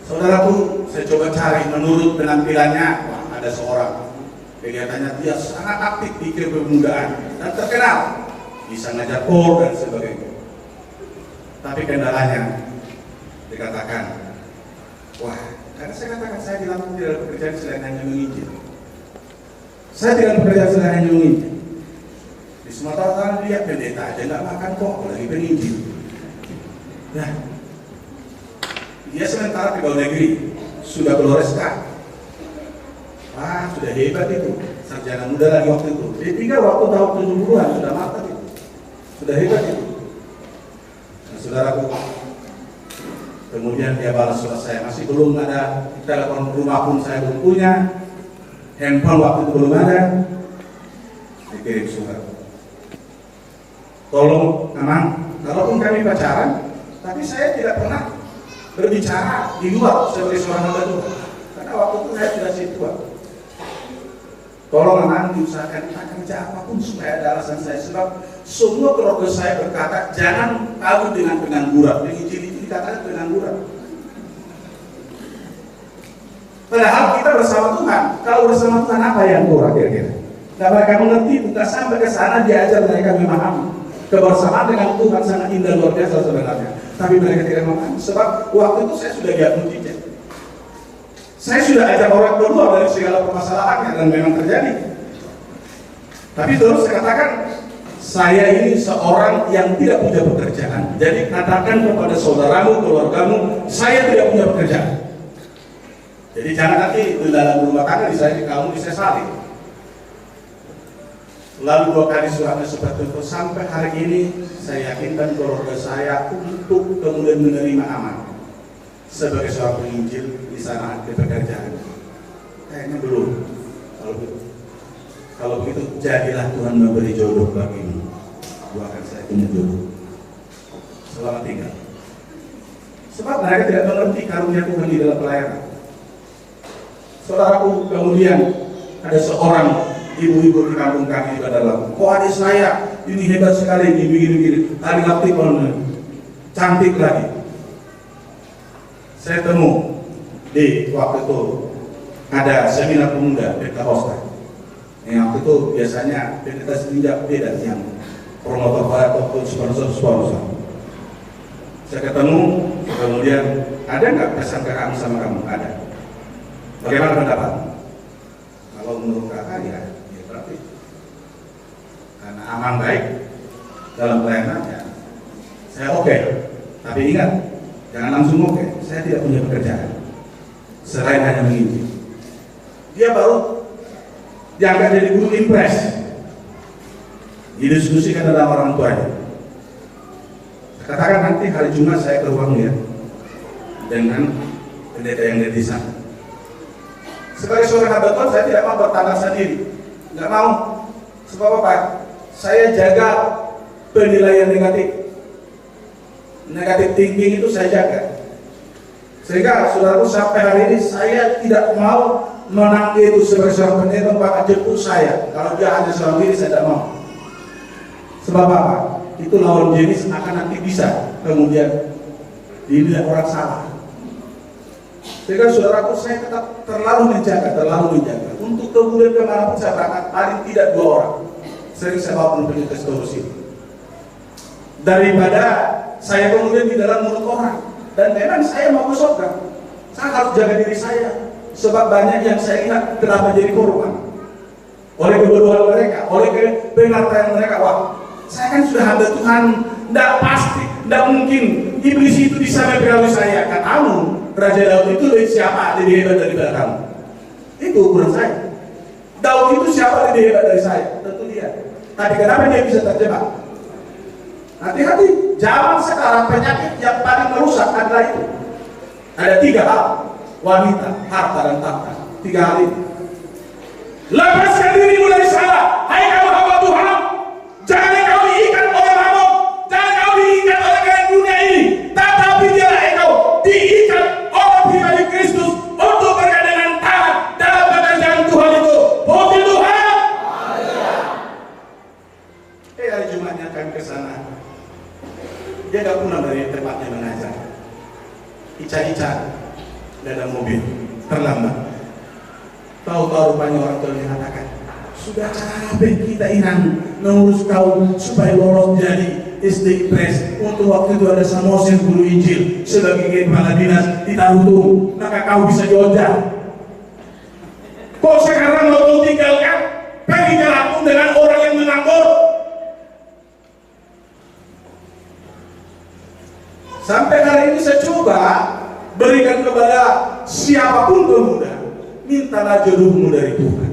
Saudaraku, saya coba cari menurut penampilannya. Wah, ada seorang kelihatannya dia sangat aktif di kepemudaan dan terkenal, bisa ngajar kor dan sebagainya. Tapi kendalanya dikatakan, wah, karena saya katakan saya tidak bekerja selain hanya menginjil. Saya tidak bekerja selain hanya menginjil. Di Sumatera Utara lihat pendeta aja nggak makan kok, apalagi penginjil. Nah, dia sementara di luar negeri sudah keluar SK. Wah, sudah hebat itu, sarjana muda lagi waktu itu. D3 waktu tahun 70-an sudah mantap itu, sudah hebat itu. Nah, saudaraku, kemudian dia balas surat saya, masih belum ada telepon rumah pun saya belum punya, handphone waktu itu belum ada. Dikirim surat, tolong Amang, kalaupun kami pacaran, tapi saya tidak pernah berbicara di luar sebagai seorang hamba Tuhan, karena waktu itu saya sudah tua. Tolong Amang diusahakan kita kerja apapun supaya ada alasan saya, sebab semua keluarga saya berkata jangan kawin dengan pengangguran. Menginjil itu dikatakan pengangguran. Padahal kita bersama Tuhan. Kalau bersama Tuhan apa yang kurang kira-kira? Nah, mereka mengerti, bukan sampai ke sana diajar mereka memahami. Kebersamaan dengan Tuhan sangat indah luar biasa sebenarnya. Tapi mereka tidak memahami, sebab waktu itu saya sudah lihat mujizat. Saya sudah ajak orang keluar dari segala permasalahannya dan memang terjadi. Tapi terus saya katakan, saya ini seorang yang tidak punya pekerjaan. Jadi katakan kepada saudaramu, keluargamu, saya tidak punya pekerjaan. Jadi jangan nanti di dalam rumah tangga di saya kamu disesali. Lalu 2 kali suratnya seperti itu, sampai hari ini saya yakinkan keluarga saya untuk kemudian menerima aman sebagai seorang penginjil di sana di pekerjaan. Kayaknya belum. Kalau begitu jadilah Tuhan memberi jodoh bagimu. Doakan saya punya jodoh. Selamat tinggal. Sebab mereka tidak mengerti karunia Tuhan di dalam pelayanan. Saudaraku, kemudian ada seorang ibu-ibu di kampung kami di Bandar Lampung. Kok adik saya ini hebat sekali, ini begini-begini, hari aktif, cantik lagi. Saya temu di waktu itu ada seminar pemuda Pentakosta. Yang waktu itu biasanya pendeta setinjak beda yang promotor atau sponsor. Saya ketemu, kemudian ada nggak pesan ke kamu sama kamu? Ada. Bagaimana pendapat? Kalau menurut kakak ya berarti karena aman baik dalam pelayanannya, saya oke. Tapi ingat, jangan langsung oke. Saya tidak punya pekerjaan selain hanya menginjil. Dia baru diangkat jadi guru impres, didiskusikan dalam orang tuanya. Katakan nanti hari Jumat saya ke ruang ya dengan pendeta yang ada di sana. Sebagai seorang hamba Tuhan, saya tidak mau bertanda sendiri, nggak mau. Sebab apa? Saya jaga penilaian negatif thinking itu saya jaga. Sehingga saudaraku sampai hari ini saya tidak mau menanggih itu sebagai seorang pendeta bahkan jemput saya. Kalau dia hanya seorang diri saya tidak mau. Sebab apa? Itu lawan jenis akan nanti bisa kemudian dinilai orang salah. Sehingga saudaraku saya tetap terlalu menjaga untuk kemudian kemanapun saya berangkat paling tidak 2 orang. Sering saya bawa penuh testosteron daripada saya kemudian di dalam mulut orang. Dan memang saya mau ke surga, saya harus jaga diri saya. Sebab banyak yang saya ingat kenapa jadi korban oleh kebodohan mereka, oleh pengertian mereka. Wah, Saya kan sudah hamba Tuhan, tidak pasti, tidak mungkin iblis itu bisa mempengaruhi saya. Katamu, Raja Daud itu siapa lebih hebat daripada kamu? Itu ukuran saya. Daud itu siapa lebih hebat dari saya? Tentu dia. Tapi kenapa dia bisa terjebak? Hati-hati, zaman sekarang penyakit yang paling merusak adalah itu. Ada 3 hal: wanita, harta, dan tahta. 3 hal ini. Lepaskan dirimu dari sana, hai kamu hamba Tuhan. Jangan kau diikat oleh mamon, jangan kau diikat oleh kekayaan dunia ini, tetapi biarlah engkau diikat oleh pribadi Kristus untuk bergandengan tangan dalam pekerjaan Tuhan itu. Puji Tuhan. Hari Jumatnya kami ke sana. Dia gak pulang dari tempatnya mengajar. Ica-ica, dalam mobil, terlambat. Tahu-tahu rupanya orang tua mengatakan, sudah capek kita Inan mengurus kau supaya lolos jadi SD Pres. Untuk waktu itu ada Samosin guru Injil sebagai kepala dinas di Tarutung, maka kau bisa diojak. Kok sekarang mau tinggalkan? Pergi jalan dengan orang yang menganggur. Sampai hari ini saya coba berikan kepada siapapun pemuda, mintalah jodohmu dari Tuhan.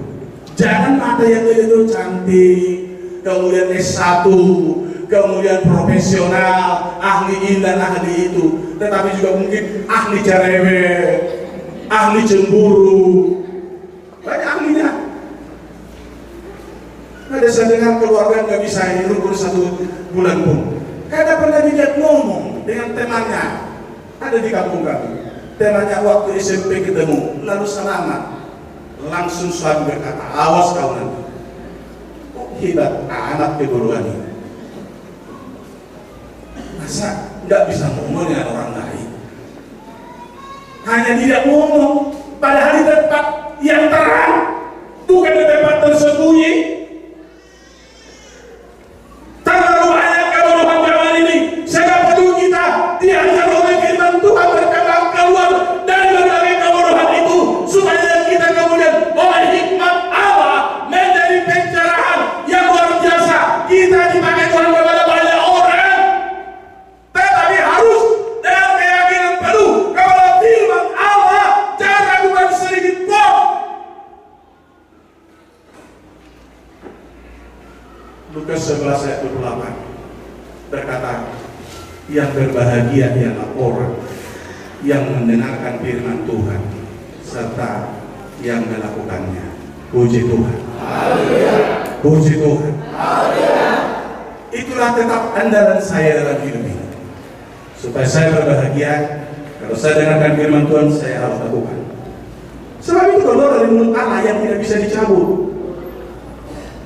Jangan ada yang itu cantik, kemudian S1, kemudian profesional, ahli ini dan ahli itu, tetapi juga mungkin ahli cerewet, ahli cemburu, banyak ahlinya. Ada saya dengar keluarga nggak bisa rukun 1 bulan pun. Karena pernah dia ngomong dengan temannya, ada di kampung kami. Temannya waktu SMP ketemu, lalu selamat. Langsung suami berkata, awas kau nanti. Kok hebat anak keguruan ini. Masa nggak bisa ngomong dengan orang lain? Hanya tidak ngomong, padahal di tempat yang terang, bukan di tempat tersembunyi. Terlalu banyak kebodohan zaman ini, sehingga perlu kita diajar oleh firman Tuhan berkembang keluar dari berbagai kebodohan itu, supaya kita kemudian oleh hikmat Allah menjadi pencerahan yang luar biasa. Kita dipakai Tuhan kepada banyak orang, tetapi harus dengan keyakinan penuh kepada firman Allah, jangan ragukan sedikit pun. Lukas 11 ayat 28 berkata, yang berbahagia ialah orang yang mendengarkan firman Tuhan serta yang melakukannya. Puji Tuhan. Puji Tuhan. Itulah tetap andalan saya dalam hidup ini. Supaya saya berbahagia, kalau saya dengarkan firman Tuhan, saya harus lakukan. Sebab itu keluar dari mulut Allah yang tidak bisa dicabut.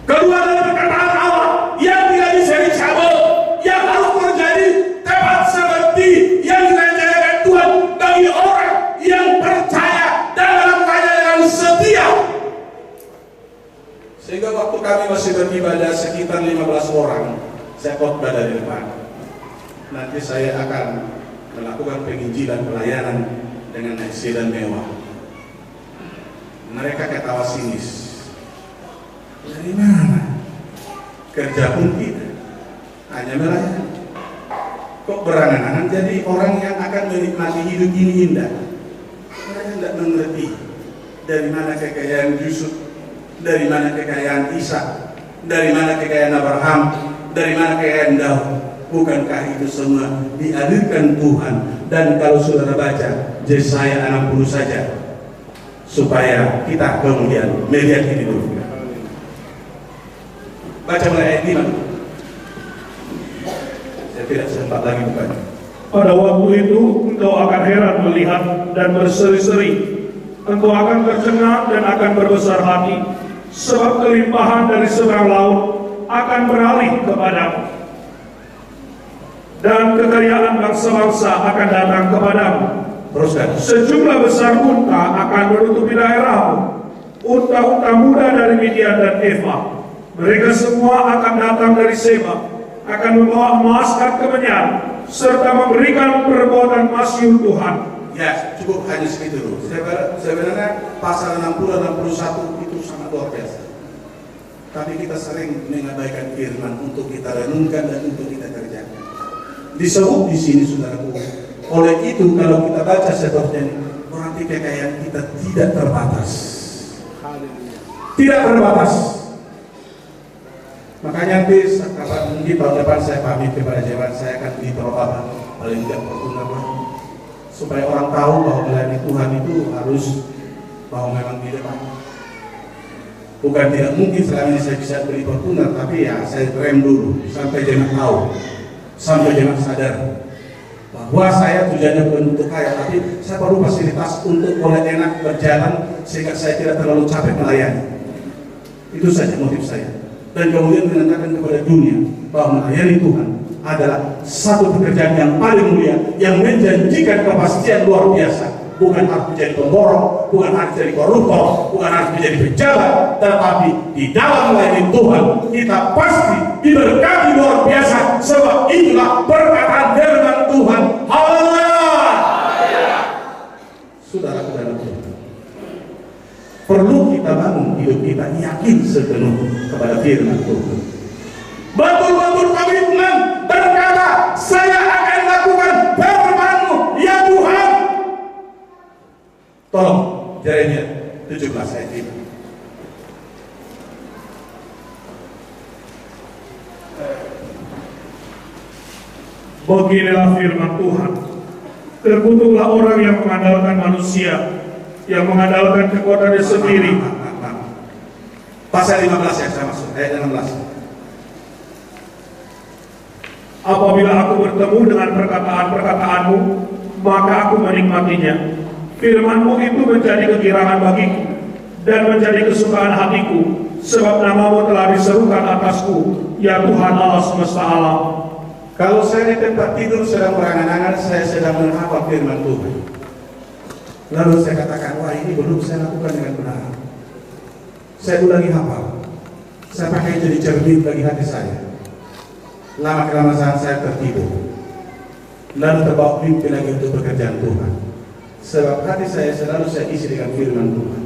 Keluar dari perkataan Allah yang tidak bisa dicabut, yang harus terjadi tepat seperti yang direncanakan Tuhan bagi orang yang percaya dan melakukannya dengan setia. Sehingga waktu kami masih beribadah sekitar 15 orang, saya khotbah dari depan. Nanti saya akan melakukan penginjilan pelayanan dengan naik sedan mewah. Mereka ketawa sinis. Dari mana? Kerja pun tidak, hanya melayani. Kok berangan-angan jadi orang yang akan menikmati hidup ini indah? Mereka tidak mengerti dari mana kekayaan Yusuf, dari mana kekayaan Ishak, dari mana kekayaan Abraham, dari mana kekayaan Daud. Bukankah itu semua dialirkan Tuhan? Dan kalau saudara baca Yesaya 60 saja, supaya kita kemudian melihat ini dulu. Baca mulai ayat 5. Saya tidak sempat lagi bukan. Pada waktu itu engkau akan heran melihat dan berseri-seri. Engkau akan tercengang dan akan berbesar hati, sebab kelimpahan dari seberang laut akan beralih kepadamu, dan kekayaan bangsa-bangsa akan datang kepadamu. Teruskan. Sejumlah besar unta akan menutupi daerahmu, unta-unta muda dari Midian dan Eva. Mereka semua akan datang dari Seba, akan membawa emas dan kemenyan, serta memberikan perbuatan masyhur Tuhan. Ya, cukup hanya segitu dulu. Sebenarnya pasal 60 dan 61 itu sangat luar biasa. tapi kita sering mengabaikan firman untuk kita renungkan dan untuk kita kerjakan. Disebut di sini, saudaraku. Oleh itu, kalau kita baca seterusnya ini, berarti kekayaan kita tidak terbatas. Tidak terbatas. Makanya nanti mungkin tahun depan saya pamit kepada jemaat, saya akan beli perlengkapan paling tidak Fortuner, supaya orang tahu bahwa melayani Tuhan itu harus bahwa memang di depan. Bukan tidak mungkin selama ini saya bisa beli Fortuner, tapi ya saya rem dulu sampai jemaat tahu, sampai jemaat sadar bahwa saya tujuannya bukan untuk kaya, tapi saya perlu fasilitas untuk boleh enak berjalan sehingga saya tidak terlalu capek melayani. Itu saja motif saya. Dan kemudian menandakan kepada dunia bahwa melayani Tuhan adalah satu pekerjaan yang paling mulia, yang menjanjikan kepastian luar biasa. Bukan harus menjadi pemborong, bukan harus menjadi koruptor, bukan harus menjadi pejabat, tetapi di dalam melayani Tuhan kita pasti diberkati luar biasa, sebab itulah perkataan firman Tuhan. Haleluya. Saudara-saudara, perlu kita bangun hidup kita yakin sepenuh kepada firman Tuhan. Betul-betul komitmen berkata, saya akan lakukan firman-Mu ya Tuhan. Tolong, Yeremia 17 ayat 5. Beginilah firman Tuhan. Terkutuklah orang yang mengandalkan manusia, yang mengandalkan kekuatannya sendiri. Pasal 15 yang saya maksud, ayat 16. Apabila aku bertemu dengan perkataan-perkataanmu, maka aku menikmatinya. Firman-Mu itu menjadi kegirangan bagiku dan menjadi kesukaan hatiku, sebab nama-Mu telah diserukan atasku, ya Tuhan Allah semesta alam. Kalau saya di tempat tidur sedang berangan-angan, saya sedang menghafal firman Tuhan. Lalu saya katakan, wah ini belum saya lakukan dengan benar. Saya ulangi hafal. Saya pakai jadi cermin bagi hati saya. Lama-kelamaan saya tertidur. Lalu terbawa mimpi lagi untuk pekerjaan Tuhan. Sebab hati saya selalu saya isi dengan firman Tuhan.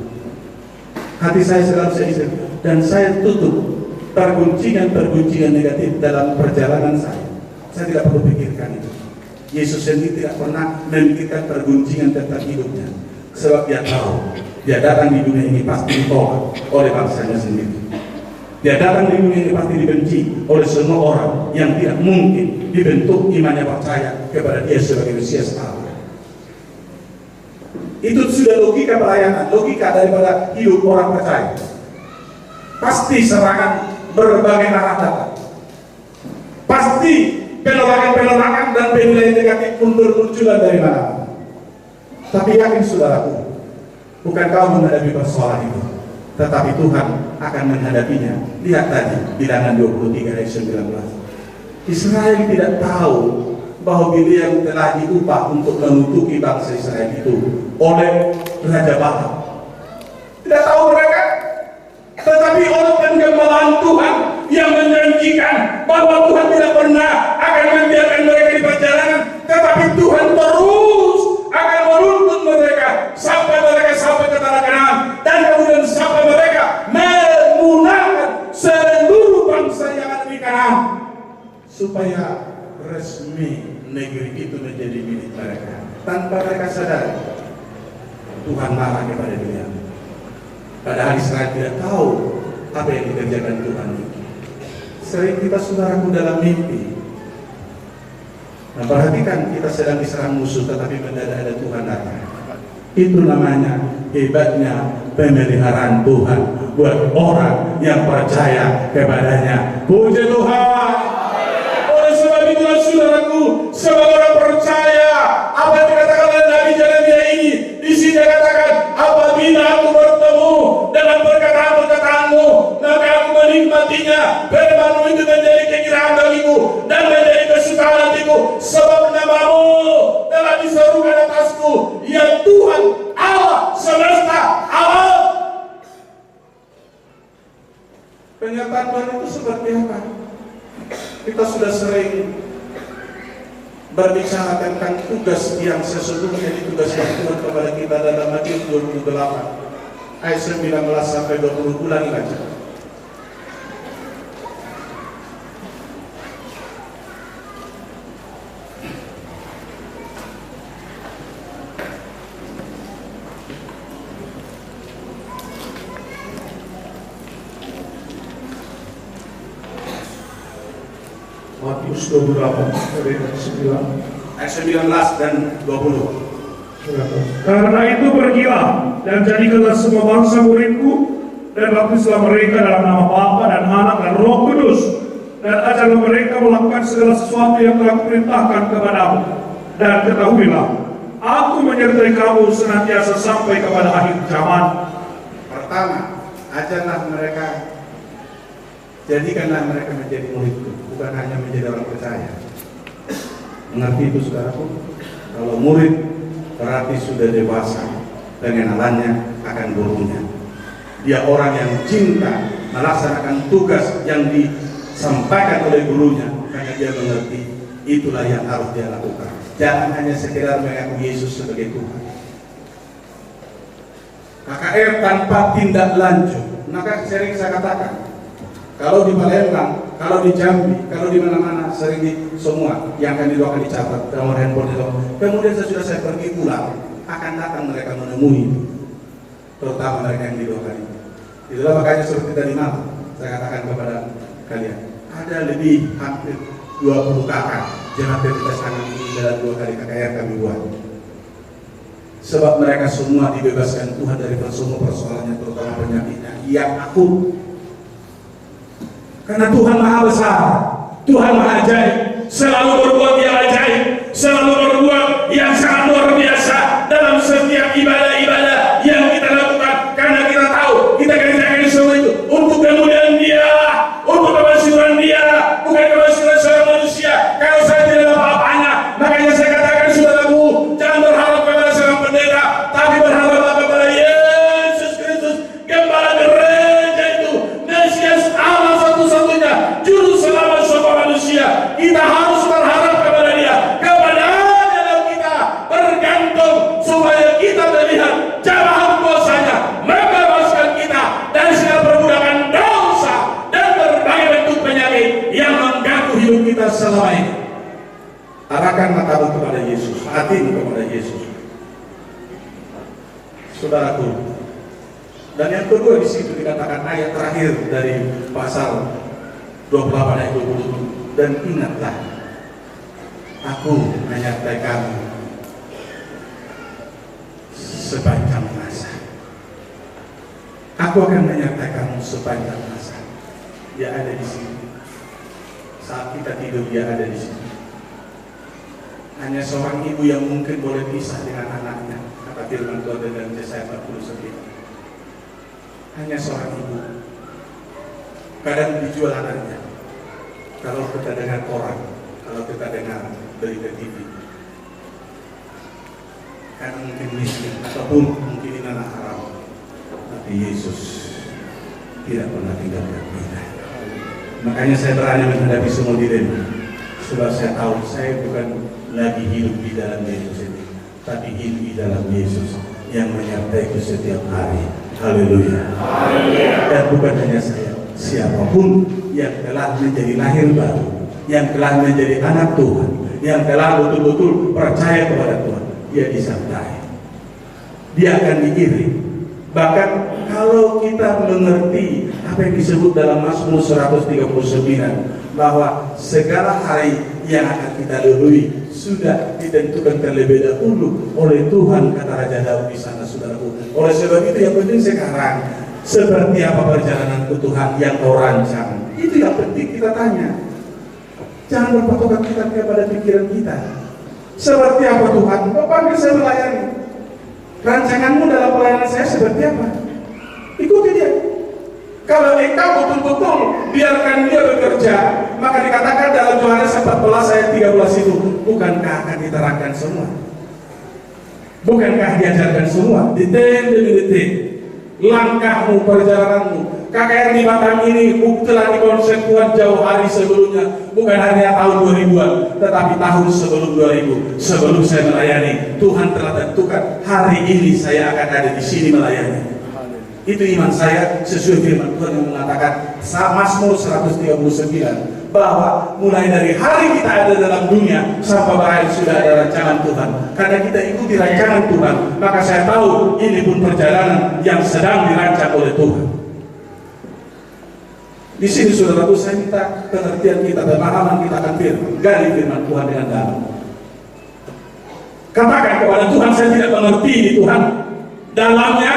Hati saya selalu saya isi, dan saya tutup perguncingan-perguncingan negatif dalam perjalanan saya. Saya tidak perlu pikirkan itu. Yesus sendiri tidak pernah memikirkan perguncingan tentang hidupnya. Sebab dia tahu, dia datang di dunia ini pasti ditolak oleh bangsanya sendiri. Dia datang di dunia ini pasti dibenci oleh semua orang yang tidak mungkin dibentuk imannya percaya kepada dia sebagai Mesias Allah. Itu sudah logika pelayanan, logika daripada hidup orang percaya. Pasti serangan berbagai arah datang. Pasti penolakan-penolakan dan penilaian negatif pun bermunculan dari mana. Tapi yakin saudaraku, bukan kau menghadapi persoalan itu, tetapi Tuhan akan menghadapinya. Lihat tadi bilangan 23 ayat 19. Israel tidak tahu bahwa Bileam telah diupah untuk menutupi bangsa Israel itu oleh Raja Balak. Tidak tahu mereka, tetapi oleh pengembalaan Tuhan yang menjanjikan bahwa Tuhan tidak pernah akan membiarkan mereka di perjalanan, tetapi Tuhan terus akan menuntun mereka sampai ke tanah Kanaan, dan kemudian sampai mereka menggunakan seluruh bangsa yang ada di Kanaan supaya resmi negeri itu menjadi milik mereka. Tanpa mereka sadar, Tuhan marah kepada dia. Padahal Israel tidak tahu apa yang dikerjakan Tuhan. Sering kita saudaraku dalam mimpi. Nah, perhatikan kita sedang diserang musuh, tetapi mendadak ada Tuhan datang. Itu namanya hebatnya pemeliharaan Tuhan buat orang yang percaya kepadanya. Puji Tuhan. Oleh sebab itulah saudaraku, sebagai orang percaya, apa yang dikatakan oleh Nabi Yeremia ini, di sini dikatakan, apabila aku bertemu dengan perkataan-perkataanmu, maka aku menikmatinya. Firman-Mu itu menjadi kekiraan bagiku dan menjadi kesukaan hatiku, sebab nama-Mu telah diserukan atasku, ya Tuhan Allah semesta alam. Pernyataan Tuhan itu seperti apa? Kita sudah sering berbicara tentang tugas yang sesungguhnya ditugaskan Tuhan kepada kita dalam Matius 28 ayat 19 sampai 20. Ulangi baca. Matius 28 ayat 9. Ayat 19 dan 20. Karena itu pergilah dan jadikanlah semua bangsa muridku, dan baptislah mereka dalam nama Bapa dan Anak dan Roh Kudus, dan ajarlah mereka melakukan segala sesuatu yang telah kuperintahkan kepadamu. Dan ketahuilah, aku menyertai kamu senantiasa sampai kepada akhir zaman. Pertama, ajarlah mereka, jadikanlah mereka menjadi muridku, bukan hanya menjadi orang percaya. Mengerti itu saudaraku? Kalau murid berarti sudah dewasa, pengenalannya akan gurunya. Dia orang yang cinta melaksanakan tugas yang disampaikan oleh gurunya, karena dia mengerti itulah yang harus dia lakukan. Jangan hanya sekedar mengaku Yesus sebagai Tuhan. KKR tanpa tindak lanjut, maka sering saya katakan, kalau di Palembang, kalau di Jambi, kalau di mana-mana, sering di semua yang akan didoakan dicatat, nomor handphone itu. Kemudian sesudah saya pergi pulang, akan datang mereka menemui, terutama mereka yang didoakan itu. Itulah makanya seperti tadi malam, saya katakan kepada kalian, ada lebih hampir 20 kakak jemaat Perintis Tangan ini dalam 2 kali KKR kami buat. Sebab mereka semua dibebaskan Tuhan dari semua persoalannya, terutama penyakitnya yang akut. Karena Tuhan Maha Besar, Tuhan Maha Ajaib, selalu berbuat yang ajaib, selalu berbuat yang sangat luar biasa dalam setiap ibadah-ibadah yang kita lakukan. Karena kita tahu, kita kerjakan semua itu untuk kemuliaan Dia, untuk kemasyhuran Dia, bukan kemasyhuran seorang manusia. Kalau saya tidak ada apa-apanya, makanya saya katakan saudaraku, jangan berharap kepada seorang pendeta, tapi berharaplah kepada Yesus Kristus, Gembala gereja itu, Mesias Allah satu-satunya, juru selamat semua manusia. Kita harus berharap kepada Dia, kepadanya dalam kita bergantung, supaya kita melihat jamahan kuasanya membebaskan kita dari segala perbudakan dosa dan berbagai bentuk penyakit yang mengganggu hidup kita selama ini. Arahkan matamu kepada Yesus, hatimu kepada Yesus, saudaraku. Dan yang kedua di situ dikatakan ayat terakhir dari pasal 28 ayat 20. Dan ingatlah, aku menyertai kamu sepanjang masa. Aku akan menyertai kamu sepanjang masa. Dia ada di sini. Saat kita tidur, Dia ada di sini. Hanya seorang ibu yang mungkin boleh pisah dengan anaknya, kata firman Tuhan dalam Yesaya 49. Hanya seorang ibu. Kadang dijual anaknya. Kalau kita dengar orang, kalau kita dengar berita TV, karena mungkin miskin ataupun mungkin ini anak haram, tapi Yesus tidak pernah tinggalkan kita. Makanya saya berani menghadapi semua dilema, sebab saya tahu saya bukan lagi hidup di dalam Yesus ini, tapi hidup di dalam Yesus yang menyertaiku setiap hari. Haleluya. Dan bukan hanya saya, siapapun yang telah menjadi lahir baru, yang telah menjadi anak Tuhan, yang telah betul-betul percaya kepada Tuhan, dia disertai, dia akan diiring. Bahkan kalau kita mengerti apa yang disebut dalam Mazmur 139, bahwa segala hari yang akan kita lalui sudah ditentukan terlebih dahulu oleh Tuhan, kata Raja Daud di sana, saudaraku. Oleh sebab itu yang penting sekarang, seperti apa perjalanan ke Tuhan yang kau rancang, itu yang penting kita tanya. Jangan berpatokan kita kepada pikiran kita. Seperti apa Tuhan? Kau panggil saya melayani. Rancanganmu dalam pelayanan saya seperti apa? Ikuti Dia. Kalau engkau betul-betul biarkan Dia bekerja, maka dikatakan dalam Yohanes 14 ayat 13 itu, bukankah akan diterangkan semua? Bukankah diajarkan semua? Detik demi detik, langkahmu, perjalananmu. KKR di Batam ini telah dikonsep Tuhan jauh hari sebelumnya, bukan hanya tahun 2000-an, tetapi tahun sebelum 2000. Sebelum saya melayani, Tuhan telah tentukan hari ini saya akan ada di sini melayani. Itu iman saya sesuai firman Tuhan yang mengatakan Mazmur 139, bahwa mulai dari hari kita ada dalam dunia sampai berakhir sudah ada rancangan Tuhan. Karena kita ikuti rancangan Tuhan, maka saya tahu ini pun perjalanan yang sedang dirancang oleh Tuhan. Di sini saudaraku, saya minta pengertian kita, pemahaman kita akan firman. Gali firman Tuhan dengan dalam. Katakan kepada Tuhan, saya tidak mengerti ini Tuhan. Dalamnya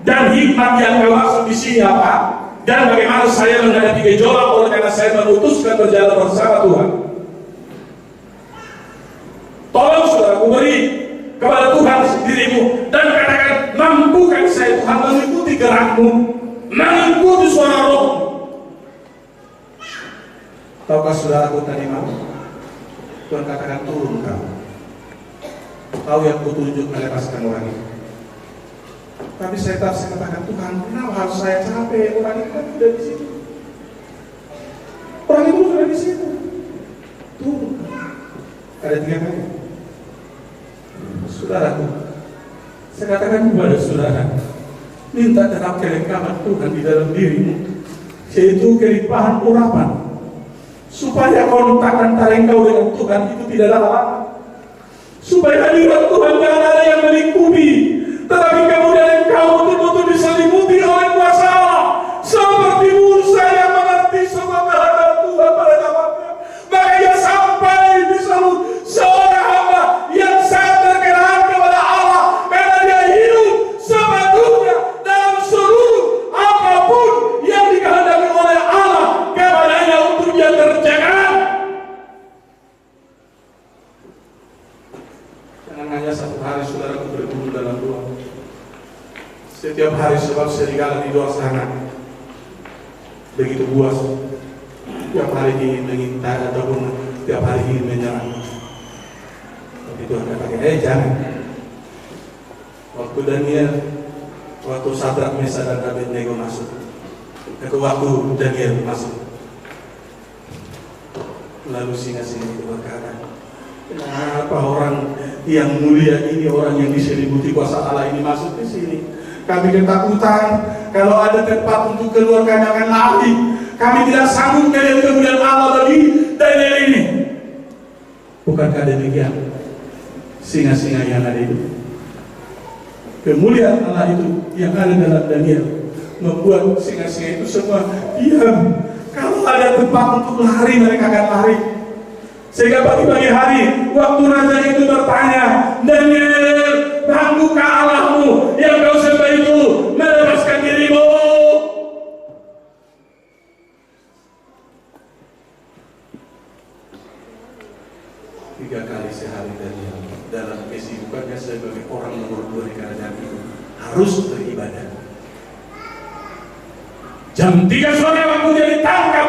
dan hikmat yang kau maksud di sini apa? Dan bagaimana saya menghadapi gejolak oleh karena saya memutuskan berjalan bersama Tuhan. Tolong saudaraku, beri kepada Tuhan dirimu dan katakan, mampukan saya Tuhan mengikuti gerakmu, mengikuti suara roh. Tahukah saudaraku tadi malam Tuhan katakan, turun kau yang kutunjuk melepaskan orang itu. Tapi saya katakan, Tuhan, kenapa harus saya capek? Orang itu kan sudah di situ. Orang itu sudah di situ. Turun. Ada 3 kali. Saudaraku, saya katakan kepada saudara, minta tetap kelengkapan Tuhan di dalam dirimu, yaitu kelimpahan urapan, supaya kontak antara engkau dengan Tuhan itu tidak ada halangan, supaya hadirat Tuhan jangan ada yang melingkupi, tetapi kemudian engkau betul-betul diselimuti oleh kuasa Allah, seperti Musa yang mengerti semua kehendak Tuhan pada zamannya. Maka ia sampai disebut seorang hamba yang sangat berkenan kepada Allah, karena dia hidup sepatutnya dalam seluruh apapun yang dikehendaki oleh Allah kepadanya untuk dia kerjakan. Jangan hanya satu hari saudaraku bergumul dalam doa. Setiap hari, sebab serigala di luar sana begitu buas. Tiap hari ingin mengintai ataupun tiap hari ingin menyerang. Tapi Tuhan katakan, jangan. Waktu Daniel, waktu Sadrak, Mesak dan Abednego masuk, waktu Daniel masuk, lalu singa-singa itu berkata, kenapa orang yang mulia ini, orang yang diselimuti kuasa Allah ini masuk ke sini? Kami ketakutan, kalau ada tempat untuk keluar kami akan lari. Kami tidak sanggup melihat kemuliaan Allah bagi Daniel ini. Bukankah demikian singa-singa yang ada itu? Kemuliaan Allah itu yang ada dalam Daniel membuat singa-singa itu semua diam. Kalau ada tempat untuk lari, mereka akan lari. Sehingga pagi-pagi hari, waktu raja itu bertanya, Daniel, tanggukah Allahmu yang kau sembah itu melepaskan dirimu? Tiga kali sehari Daniel dalam kesibukannya sebagai orang nomor 2 di kerajaan itu harus beribadah. Jam 3 sore waktu dia ditangkap,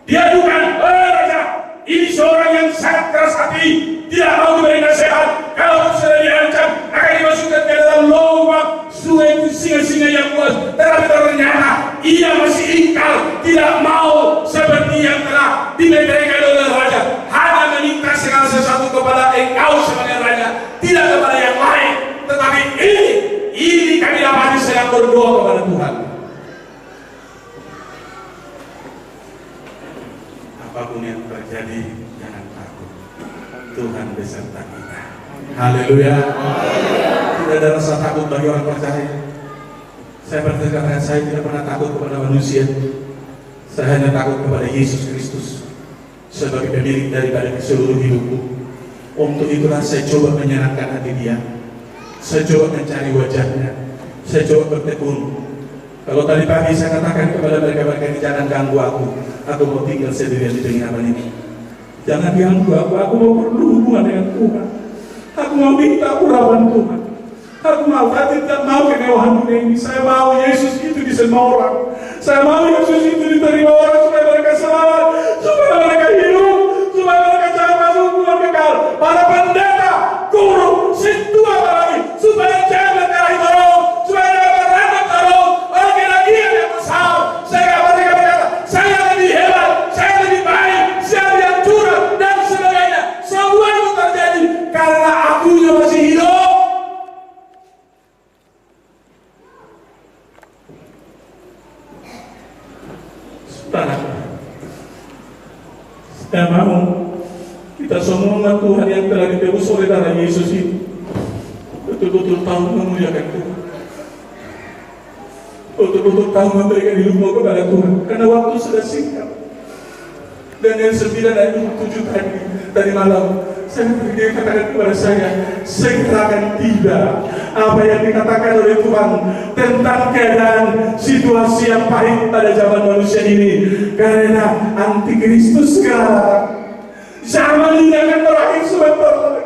diadukan, raja, ini seorang yang sangat keras hati, tidak mau diberi nasihat. Kalau sudah diancam akan dimasukkan ke dalam lubang sungai itu singa-singa yang buas. Tetapi ternyata ia masih ingkar, tidak mau seperti yang telah dimeteraikan oleh raja. Hanya meminta segala sesuatu kepada engkau sebagai raja, tidak kepada yang lain. Tetapi ini kami dapati sedang berdoa kepada Tuhan. Apapun yang terjadi, jangan takut. Tuhan beserta kita. Haleluya. Tidak ada rasa takut bagi orang percaya. Saya berkata, saya tidak pernah takut kepada manusia. Saya hanya takut kepada Yesus Kristus sebagai pemilik daripada seluruh hidupku. Untuk itulah saya coba menyenangkan hati Dia. Saya coba mencari wajahnya. Saya coba bertekun. Kalau tadi pagi saya katakan kepada mereka, jangan ganggu aku. Aku mau tinggal sendirian di penginapan ini. Jangan ganggu aku mau berhubungan dengan Tuhan. Aku mau minta urapan Tuhan. Aku mau, tapi tidak mau kemewahan dunia ini. Saya mau Yesus itu disembah orang. Saya mau Yesus itu diterima orang supaya mereka selamat, supaya mereka hidup, supaya mereka jangan masuk hukuman kekal. Para pendeta, guru, sintua lagi, supaya jangan berkelahi dorong, supaya dapat beranak dorong, orang lagi yang besar. Sehingga mereka berkata, saya lebih hebat, saya lebih baik, saya yang curang dan sebagainya. Semua itu terjadi karena akunya masih hidup. Saya mau kita semua umat Tuhan yang telah ditebus oleh darah Yesus itu betul-betul tahu memuliakan Tuhan. untuk tahu memberikan hidupmu kepada Tuhan, karena waktu sudah singkat. Daniel 9 ayat 27 tadi malam saya berdiri katakan kepada saya, segera akan tiba apa yang dikatakan oleh Tuhan tentang keadaan situasi yang pahit pada zaman manusia ini, karena antikristus segera zaman ini akan berakhir sebentar lagi.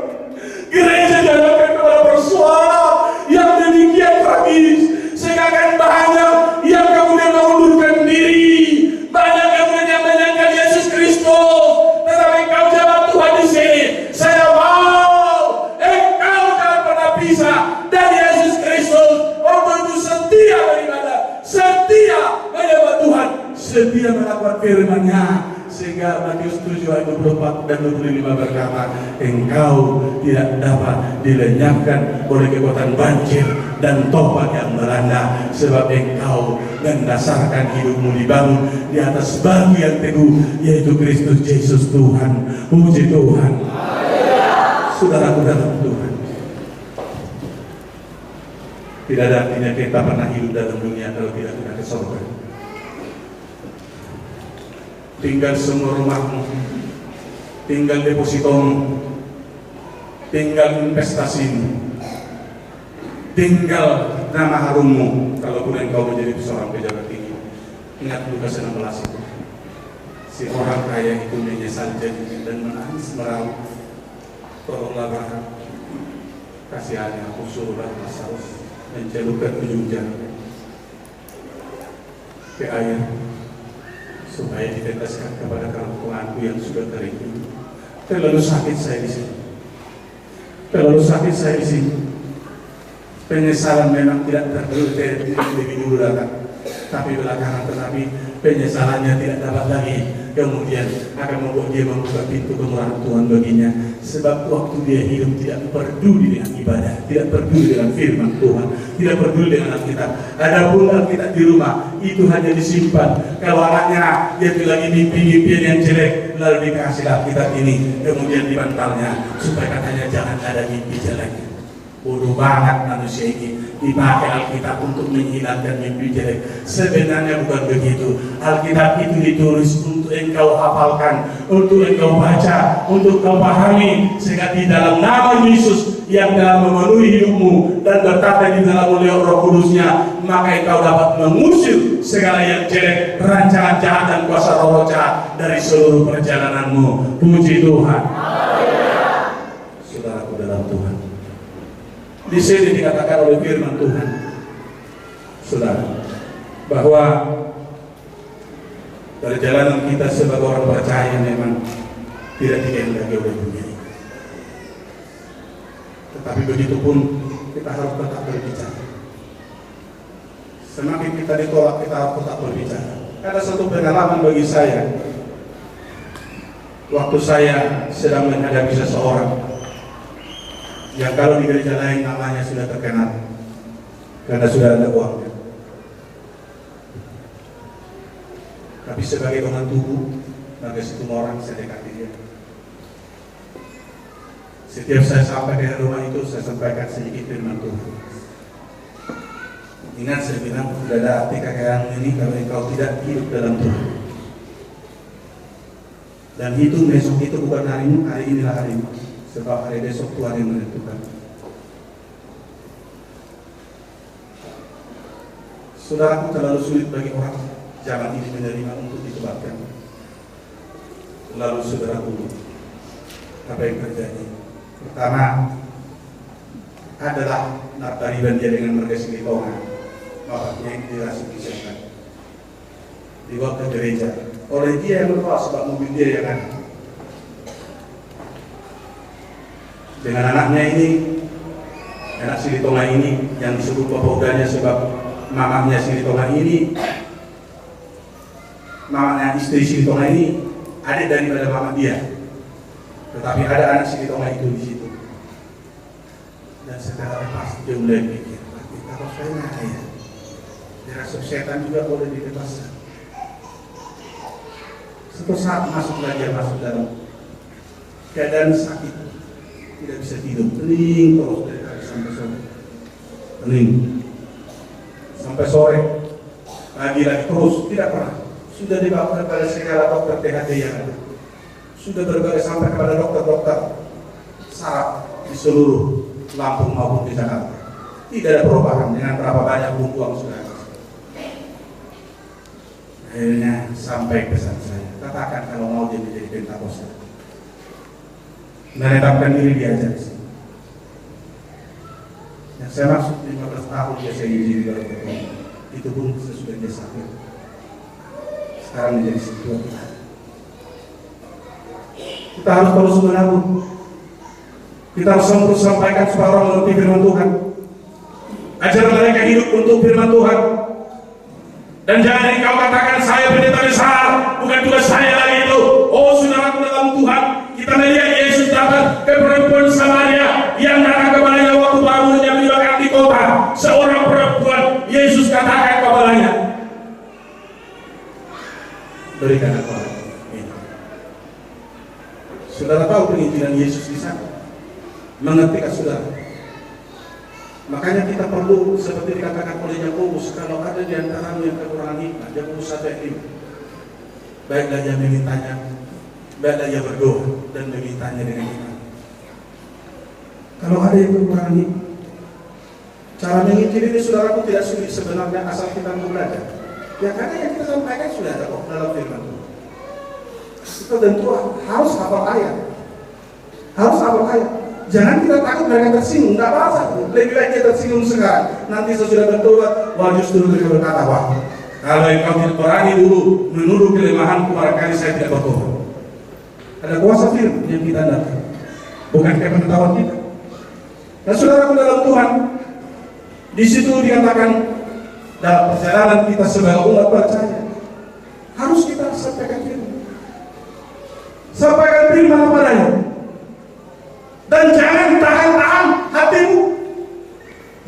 Gereja dihadapkan kepada persoalan yang demikian tragis, sehingga akan banyak yang kemudian mengundurkan diri, banyak yang menyangka Yesus Kristus. Tetapi engkau jawab Tuhan di sini, saya mau engkau jangan pernah pisah dari Yesus Kristus. Untuk itu setia beribadah, setia menyembah Tuhan, setia melakukan firman-Nya. Sehingga Matius 7 ayat 24 dan 25 berkata, engkau tidak dapat dilenyapkan oleh kekuatan banjir dan topan yang melanda, sebab engkau mendasarkan hidupmu dibangun di atas batu yang teguh, yaitu Kristus Yesus Tuhan. Puji Tuhan. Saudaraku dalam Tuhan, tidak ada artinya kita pernah hidup dalam dunia kalau tidak kita ke surga. Tinggal semua rumahmu, tinggal depositomu, tinggal investasimu, tinggal nama harummu. Kalaupun engkau menjadi seorang pejabat tinggi, ingat Lukas 16 itu. Si orang kaya itu menyesal janji dan menangis meraung. Tolonglah Rahab, kasihani aku, suruhlah Lazarus mencelupkan ujung jari ke air, supaya diteteskan kepada kerongkonganku yang sudah kering. Terlalu sakit saya di sini. Terlalu sakit saya di sini. Penyesalan memang tidak lebih dulu datang, tapi belakangan. Tetapi penyesalannya tidak dapat lagi kemudian akan membuat dia membuka pintu kemurahan Tuhan baginya. Sebab waktu dia hidup tidak peduli dengan ibadah, tidak peduli dengan firman Tuhan, tidak peduli dengan Alkitab. Adapun Alkitab di rumah itu hanya disimpan. Kalau anaknya dia lagi mimpi-mimpian yang jelek, lalu dikasih Alkitab ini, kemudian dibantalnya supaya katanya jangan ada mimpi jelek. Bodoh banget manusia ini, dipakai Alkitab untuk menghilangkan mimpi jelek. Sebenarnya bukan begitu. Alkitab itu ditulis untuk engkau hafalkan, untuk engkau baca, untuk engkau pahami, sehingga di dalam nama Yesus yang dalam memenuhi hidupmu dan berkata di dalam oleh Roh Kudusnya, maka engkau dapat mengusir segala yang jelek, rancangan jahat dan kuasa roh jahat dari seluruh perjalananmu. Puji Tuhan. Saudaraku dalam Tuhan, di sini dikatakan oleh firman Tuhan, saudara, bahwa perjalanan kita sebagai orang percaya memang tidak dikehendaki oleh dunia ini. Tetapi begitu pun kita harus tetap berbicara. Semakin kita ditolak, kita harus tetap berbicara. Ada satu pengalaman bagi saya, waktu saya sedang menghadapi seseorang yang kalau di gereja lain namanya sudah terkenal karena sudah ada uangnya, tapi sebagai orang tubuh, maka situ orang saya dekati dia. Setiap saya sampai ke rumah itu, saya sampaikan sedikit firman Tuhan. Ingat saya bilang, tidak ada arti kekayaan ini kalau engkau tidak hidup dalam Tuhan. Dan itu besok itu bukan harimu, hari inilah harimu. Sebab hari besok Tuhan yang menentukan. Saudaraku, terlalu sulit bagi orang zaman ini menerima untuk ditobatkan. Lalu saudaraku, apa yang terjadi? Pertama adalah naptariban dia dengan marga Silitonga, bapaknya yang dirasuki dibawa ke gereja oleh dia yang berdoa, sebab mobil dia yang ada. Dengan anaknya ini, anak Silitonga ini yang disebut pepoganya, sebab mamanya Silitonga ini, mamanya istri Silitonga ini adik daripada mama dia. Tetapi ada anak Silitonga itu di situ. Dan secara lepas dia mulai pikir, kalau saya ya, dirasa setan juga boleh dibebaskan. Suatu saat masuklah dia masuk dalam keadaan sakit, tidak bisa tidur, pening terus dari pagi sampai sore, pening sampai sore. lagi-lagi terus, tidak pernah. Sudah dibawa kepada segala dokter THT yang ada. Sudah berbagai sampai kepada dokter-dokter saraf di seluruh Lampung maupun di Jakarta. Tidak ada perubahan dengan berapa banyak uang sudah. Akhirnya sampai pesan saya, katakan kalau mau dia menjadi Pentakosta, menetapkan diri diajar di sini. Yang saya maksud 15 tahun dia saya izin dalam bertobat, itu pun sesudah dia sakit. Sekarang menjadi situasi. Kita harus terus menabung. Kita harus terus sampaikan supaya orang mengerti firman Tuhan. Ajar mereka hidup untuk firman Tuhan. Dan jangan engkau katakan saya pendeta besar, bukan tugas saya lagi itu. Oh saudaraku dalam Tuhan, kita melihat Yesus datang ke perempuan Samaria yang datang kepadanya waktu bangunnya menyebabkan di kota. Seorang perempuan, Yesus katakan kepadanya, berikan aku ini. Saudara tahu penginjilan Yesus di sana? Mengertikah saudara? Makanya kita perlu seperti dikatakan oleh Yakobus, kalau ada di antaramu yang kekurangan hikmat, Yakobus 1:5, baiklah ia memintanya, baiklah ia berdoa dan memintanya dengan iman. Kalau ada yang kekurangan hikmat, cara menginjil ini saudaraku tidak sulit sebenarnya asal kita mau belajar. Ya karena yang kita sampaikan sudah ada kok dalam firman Tuhan. Itu tentu harus hafal ayat, harus hafal ayat. Jangan kita takut mereka tersinggung, tidak apa-apa. Lebih baik dia tersinggung sekarang. Nanti sesudah bertobat, wah justru mereka berkata, wah kalau engkau tidak berani dulu menuduh kelemahanku, barangkali saya tidak bertobat. Ada kuasa firman yang kita dapat, bukan kepengetahuan kita. Dan saudaraku dalam Tuhan, di situ dikatakan dalam perjalanan kita sebagai umat percaya, harus kita sampaikan firman. Sampaikan firman padanya. Dan jangan tahan-tahan hatimu.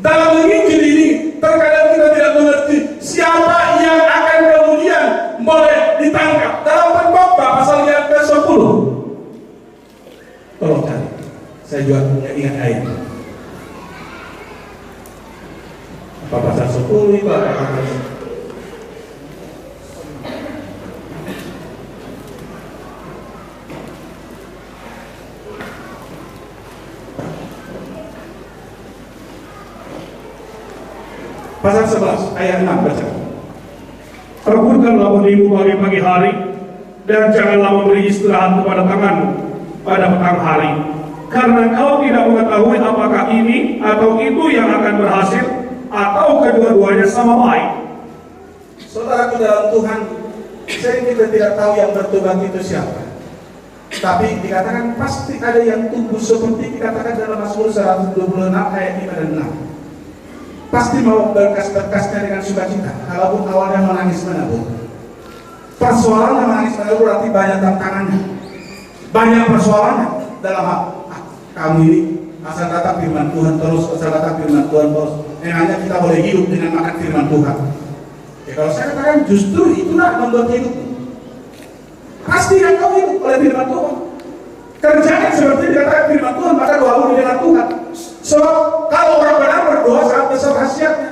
Dalam menginjil ini, terkadang kita tidak mengerti siapa yang akan kemudian boleh ditangkap. Dalam Pengkhotbah pasal yang ke-10. Tolong cari. Saya juga punya ingat ayat. Apa pasal 10 itu apa pasal 10? Pasal 11 ayat 6 baca. Terbunkanlah benihmu pagi hari, dan janganlah memberi istirahat kepada tanganmu pada petang hari, karena kau tidak mengetahui apakah ini atau itu yang akan berhasil, atau kedua-duanya sama baik. Saudaraku dalam Tuhan, sering kita tidak tahu yang bertobat itu siapa. Tapi dikatakan pasti ada yang tumbuh seperti dikatakan dalam Mazmur 126 ayat 5 dan 6. Pasti mau berkas-berkasnya dengan sukacita, kalaupun awalnya menangis menabur. Persoalannya menangis menabur berarti banyak tantangannya, banyak persoalannya dalam hal kamu ini asal datang firman Tuhan terus, asal datang firman Tuhan terus. Hanya kita boleh hidup dengan makan firman Tuhan. Ya kalau saya katakan justru itulah membuat hidup. Pasti yang kau hidup oleh firman Tuhan. Kerjakan seperti dikatakan firman Tuhan, maka doamu dengan Tuhan. Sebab kalau orang benar berdoa sangat besar khasiatnya.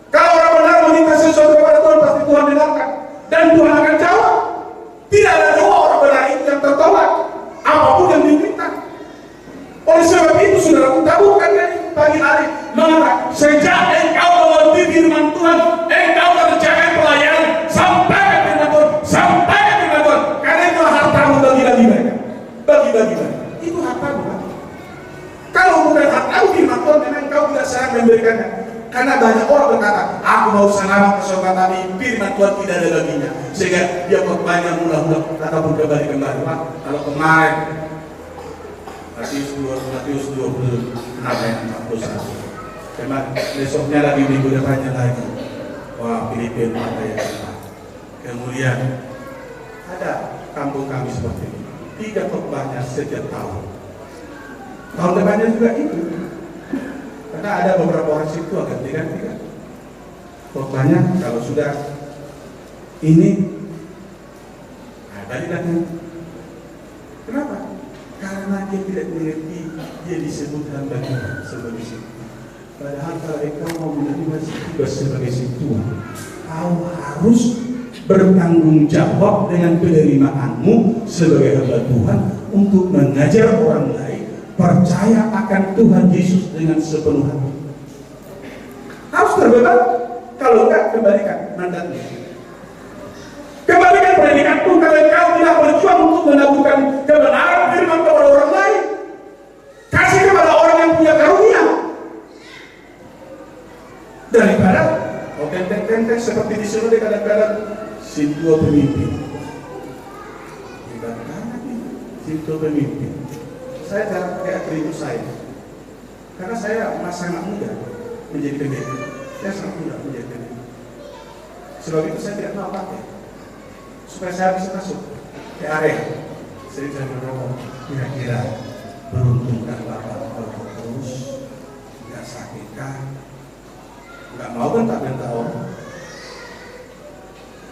Kalau orang benar meminta sesuatu kepada Tuhan, pasti Tuhan dengarkan dan Tuhan akan jawab. Tidak ada doa orang benar itu yang tertolak, apapun yang diminta. Oleh sebab itu saudara, tabungkan dari pagi hari, mengatakan sejak engkau mengerti firman Tuhan, engkau kerjakan pelayanan sampai ke firman Tuhan, sampai ke firman Tuhan. Karena itu hartamu bagi-bagi mereka, bagi-bagi mereka. Itu hartamu. Kalau bukan hartamu firman Tuhan, memang engkau tidak sayang memberikannya. Karena banyak orang berkata, aku mau selamat ke surga, tapi firman Tuhan tidak ada baginya. Sehingga dia banyak mula-mula ataupun kembali-kembali. Kalau kemarin Matius 20 ayat 41. Kemarin besoknya lagi minggu depannya lagi. Wah, Filipi 4 ayat 4. Kemudian ada kampung kami seperti ini. 3 khotbahnya setiap tahun. Tahun depannya juga itu. Karena ada beberapa orang situ agak ganti-ganti. Khotbahnya kalau sudah ini balik lagi. Kenapa? Karena dia tidak mengerti dia disebut hamba Tuhan sebagai situ. Padahal kalau engkau mau menerima tugas sebagai situ, kau harus bertanggung jawab dengan penerimaanmu sebagai hamba Tuhan untuk mengajar orang lain percaya akan Tuhan Yesus dengan sepenuh hati. Harus terbebas, kalau enggak kembalikan mandatnya. Kembalikan predikat Tuhan kalau kau tidak berjuang untuk menaburkan kebenaran firman kepada orang lain. Kasih kepada orang yang punya karunia. Daripada tenteng-tenteng seperti disuruh kadang-kadang si tua pemimpin. Si tua pemimpin. Saya jarang pakai atribut saya. Karena saya masih sangat muda menjadi pendeta. Saya sangat muda menjadi pendeta. Sebab itu saya tidak mau pakai. Supaya saya bisa masuk ke area. Sering saya berdoa, kira-kira beruntungkan Bapak kalau terus nggak sakitkah, nggak mau kan tak minta orang.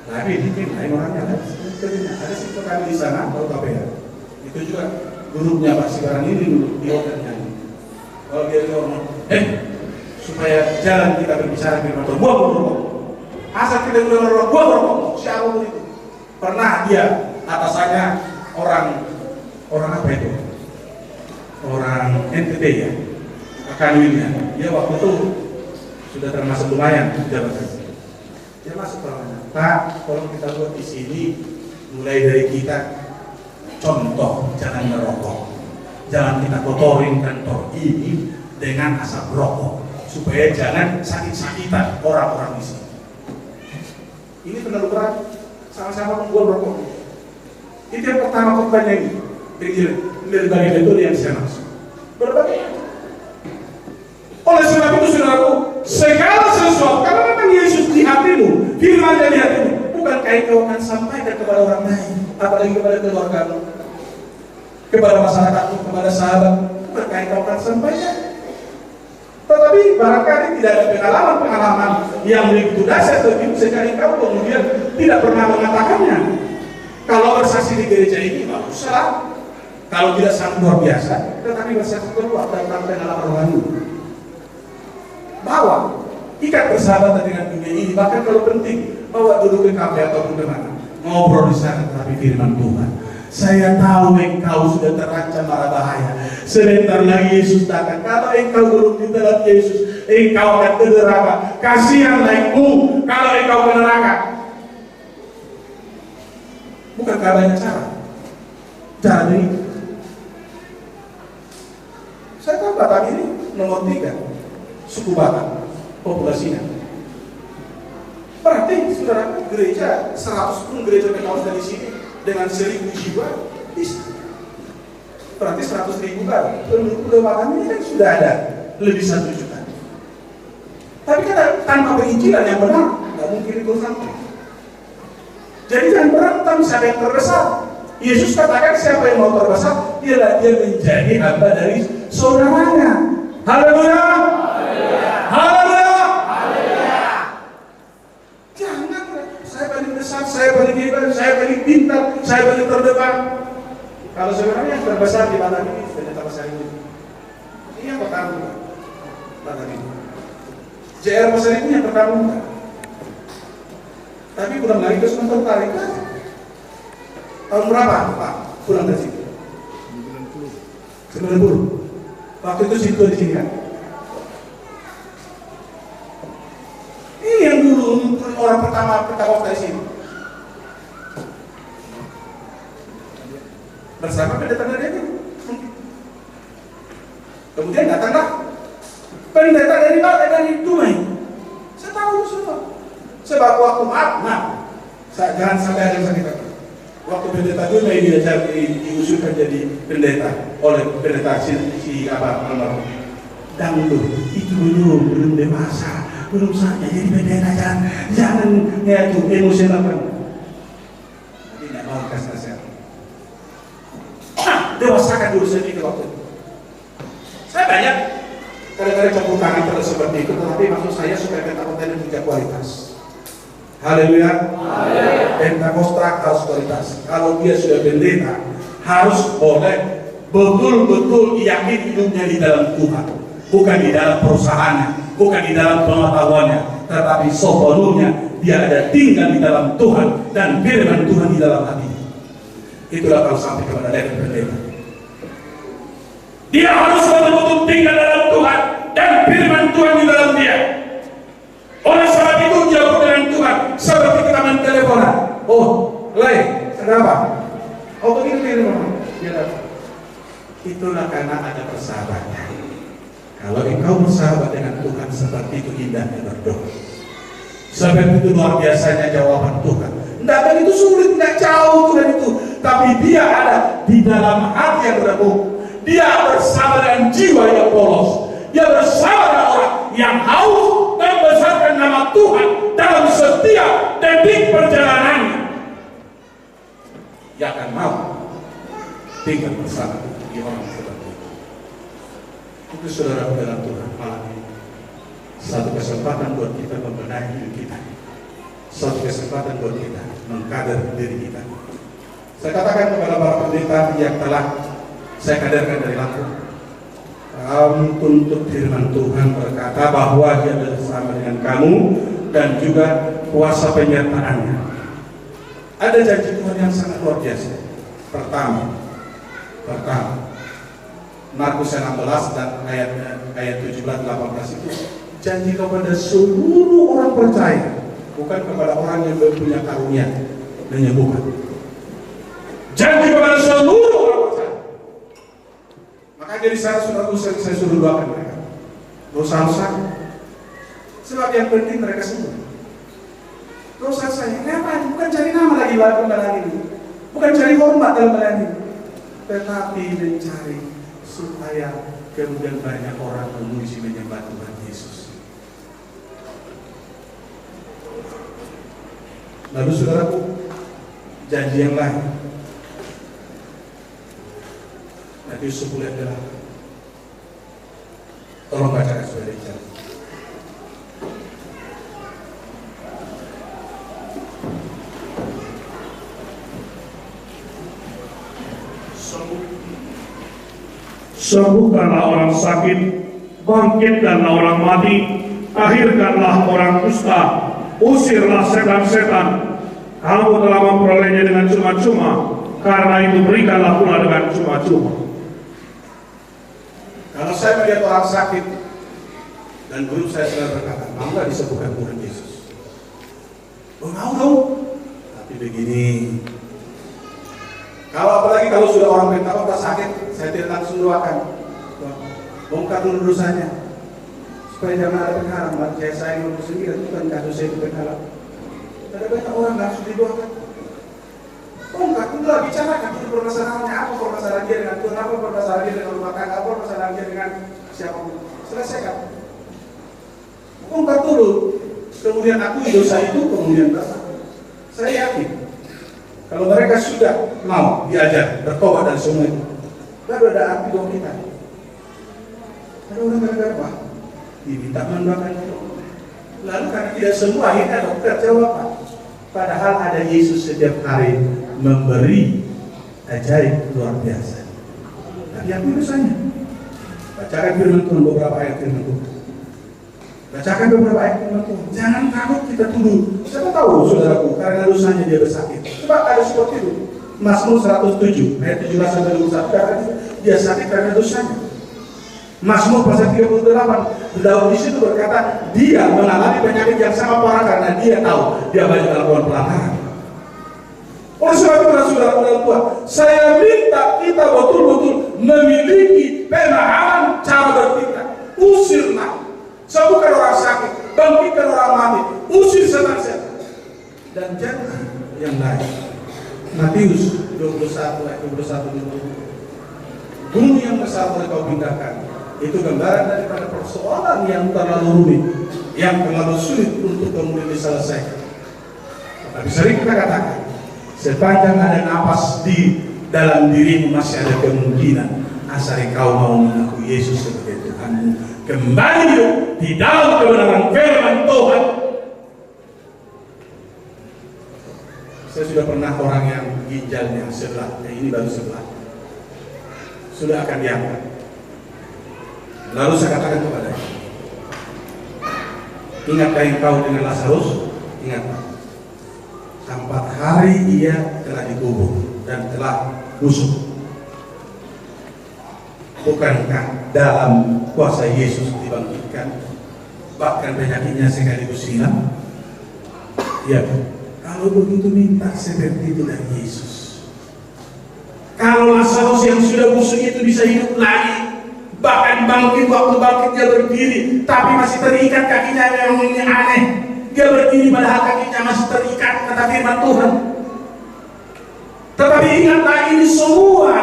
Tapi dikit lain orangnya ada sih kami di sana kalau KPR itu juga gurunya Pak Sibaran ini dulu di hotelnya. Kalau dia ngomong, supaya jalan kita berbicara firman Tuhan, buang rokok. Asal kita udah rokok, buang rokok. Siapa itu? Pernah dia atasannya orang apa itu? Orang NTT ya, Kanwilnya. Dia waktu itu sudah termasuk lumayan jabatan. Dia masuk orangnya. Pak, kalau kita buat di sini, mulai dari kita contoh jangan merokok, jangan kita kotorin kantor ini dengan asap rokok, supaya jangan sakit-sakitan orang-orang di sini. Ini terlalu berat. Sama-sama membuat rokok. Itu yang pertama khotbahnya ini. Berbagai metode yang saya maksud. Berbagai. Oleh sebab itu saudaraku, segala sesuatu karena memang Yesus di hatimu, firman di hatimu, bukan kait kau akan sampaikan kepada orang lain, apalagi kepada keluargamu, kepada masyarakatmu, kepada sahabat, bukan kait kau akan sampaikan. Tetapi barangkali tidak ada pengalaman-pengalaman yang begitu dahsyat begitu sehingga engkau kemudian tidak pernah mengatakannya. Kalau bersaksi di gereja ini baguslah. Kalau tidak sangat luar biasa, tetapi bersaksi keluar tentang pengalaman rohani. Bawa ikat persahabatan dengan dunia ini. Bahkan kalau penting bawa dulu ke kafe ataupun kemana, ngobrol di sana tetapi firman Tuhan. Saya tahu engkau sudah terancam mara bahaya. Sebentar lagi Yesus datang. Kalau engkau belum di dalam Yesus, engkau akan ke neraka. Kasihanlah engkau kalau engkau ke neraka. Bukankah banyak cara? Cara ini. Saya tahu Batak ini nomor 3 suku Batak populasinya. Berarti saudara gereja 100 pun gereja Pentekoste dari sini dengan 1.000 jiwa bisa. Berarti 100.000 kan penduduk Pulau Batam ini kan sudah ada lebih 1 juta. Tapi kan tanpa penginjilan yang benar nggak mungkin itu sampai. Jadi jangan berantem siapa yang terbesar. Yesus katakan siapa yang mau terbesar, dia menjadi hamba dari saudaranya. Haleluya. Haleluya. Jangan saya paling besar, saya paling hebat, saya paling pintar, saya paling terdepan. Kalau sebenarnya yang terbesar di Batam ini ternyata besar ini. Ini yang pertama Batam ini. JR besar ini yang pertama. Tapi pulang lagi terus tertarik kan? Tahun berapa Pak pulang dari situ? 90. Waktu itu situ di sini kan? Ini yang dulu orang pertama dari sini. Bersama pendeta dari itu. Kemudian datanglah pendeta dari Batak dari Dumai. Saya tahu semua. Sebab waktu jangan sampai ada yang sakit hati. Waktu pendeta Dumai diusulkan jadi pendeta oleh pendeta si almarhum. Dangdut itu belum dewasa, belum saatnya jadi pendeta, jangan itu emosional kan. Tapi tidak mau kasih nasihat. Dewasakan dulu sendiri waktu itu. Saya banyak kadang-kadang campur tangan terus seperti itu, tetapi maksud saya supaya Pentakosta ini punya kualitas. Haleluya. Pentakosta harus kualitas. Kalau dia sudah pendeta, harus boleh betul-betul yakin hidupnya di dalam Tuhan, bukan di dalam perusahaannya, bukan di dalam pengetahuannya, tetapi sepenuhnya dia ada tinggal di dalam Tuhan dan firman Tuhan di dalam hati. Itulah kalau sampai kepada David pendeta. Dia harus betul-betul tinggal dalam Tuhan dan firman Tuhan di dalam dia. Oleh sebab itu dia dengan Tuhan seperti kita main teleponan. Oh, Lay, kenapa? Oh, begini firman. Itulah karena ada persahabatan. Kalau engkau bersahabat dengan Tuhan, seperti itu indahnya berdoa. Seperti itu luar biasanya jawaban Tuhan. Tidak begitu sulit, tidak jauh Tuhan itu. Tapi dia ada di dalam hati yang remuk. Dia bersama dengan jiwa yang polos. Dia bersama dengan orang yang haus dan membesarkan nama Tuhan dalam setiap detik perjalanannya. Dia akan mau tinggal bersama di orang seperti itu. Itu saudara dalam Tuhan malam ini. Satu kesempatan buat kita membenahi diri kita. Satu kesempatan buat kita mengkader diri kita. Saya katakan kepada para pendeta yang telah saya kaderkan dari Lampung, kamu tuntut firman Tuhan berkata bahwa dia bersama dengan kamu dan juga kuasa penyertaannya. Ada janji Tuhan yang sangat luar biasa. Pertama, Markus 16 dan ayat 17-18 itu janji kepada seluruh orang percaya, bukan kepada orang yang punya karunia menyembuhkan. Janji kepada seluruh orang percaya. Maka jadi saya suruh doakan mereka. Dosa-dosa. Sebab yang penting mereka sembuh. Dosa saya, kenapa? Bukan cari nama lagi dalam melayani ini, bukan cari hormat dalam melayani ini, tetapi mencari supaya kemudian banyak orang memuji menyembah Tuhan Yesus. Lalu saudaraku, janji yang lain. Matius 10 ayat 8. Tolong bacakan saudara Richard. Sembuhkanlah orang sakit, bangkitkanlah orang mati, akhirkanlah orang kusta, usirlah setan-setan. Kamu telah memperolehnya dengan cuma-cuma, karena itu berikanlah pula dengan cuma-cuma. Kalau saya melihat orang sakit dan guru saya selalu berkata, mau nggak disembuhkan Tuhan Yesus? Oh, mau dong. Tapi begini, apalagi kalau sudah orang Pentakosta sakit, saya tidak langsung doakan. Bongkar dulu dosanya, supaya jangan ada penghalang. Manusia saya yang sendiri, bukan kasus saya itu penghalang. Ada banyak orang langsung didoakan. Bongkar dulu lah, bicarakan dulu permasalahannya. Apa permasalahan dia dengan Tuhan, apa permasalahan dia dengan rumah tangga, apa permasalahan dia dengan siapapun. Selesaikan. Bongkar dulu. Kemudian akui dosa itu, kemudian dosa. Saya yakin kalau mereka sudah mau diajar bertobat dari semua itu, baru ada arti dong kita. Ada orang berkata, diminta mendoakan itu. Lalu karena tidak semua akhirnya dokter jawab, padahal ada Yesus setiap hari memberi ajaib luar biasa. Tapi apa dosanya? Bacakan firman Tuhan, beberapa ayat firman Tuhan. Bacakan beberapa ayat firman Tuhan. Jangan takut kita tuduh. Siapa tahu saudaraku, karena dosanya dia bersakit. Coba ada seperti itu. Mazmur 107 ayat 17-21, karena dia sakit karena dosanya. Mazmur pasal 38, Daud di situ berkata dia mengalami penyakit yang sama parah karena dia tahu dia banyak melakukan pelanggaran. Oleh sebab itu saudara dalam Tuhan, saya minta kita betul-betul memiliki pemahaman cara bertindak. Usirlah, sembuhkan orang sakit, bangkitkan orang mati, usir setan-setan, dan jangan yang lain. Matius 21 ayat 21. Gunung yang besar boleh kau pindahkan. Itu gambaran daripada persoalan yang terlalu rumit, yang terlalu sulit untuk kemudian diselesaikan. Tapi sering kita katakan, sepanjang ada napas di dalam dirimu masih ada kemungkinan asal kau mau mengaku Yesus sebagai Tuhanmu. Kembali di dalam kebenaran firman Tuhan. Saya sudah pernah orang yang ginjalnya sebelah, ini baru sebelah, sudah akan diangkat. Lalu saya katakan kepada dia, Ingatkah engkau dengan Lazarus? Ingat, 4 hari ia telah dikubur dan telah busuk. Bukankah dalam kuasa Yesus dibangkitkan, bahkan penyakitnya sekaligus hilang? Ya, kalau begitu minta seperti itu dari Yesus. Kalau Lazarus yang sudah busuk itu bisa hidup lagi, bahkan bangkit, waktu bangkit dia berdiri, tapi masih terikat kakinya, yang ini aneh. Dia berdiri padahal kakinya masih terikat, kata firman Tuhan. Tetapi ingatlah, ini semua,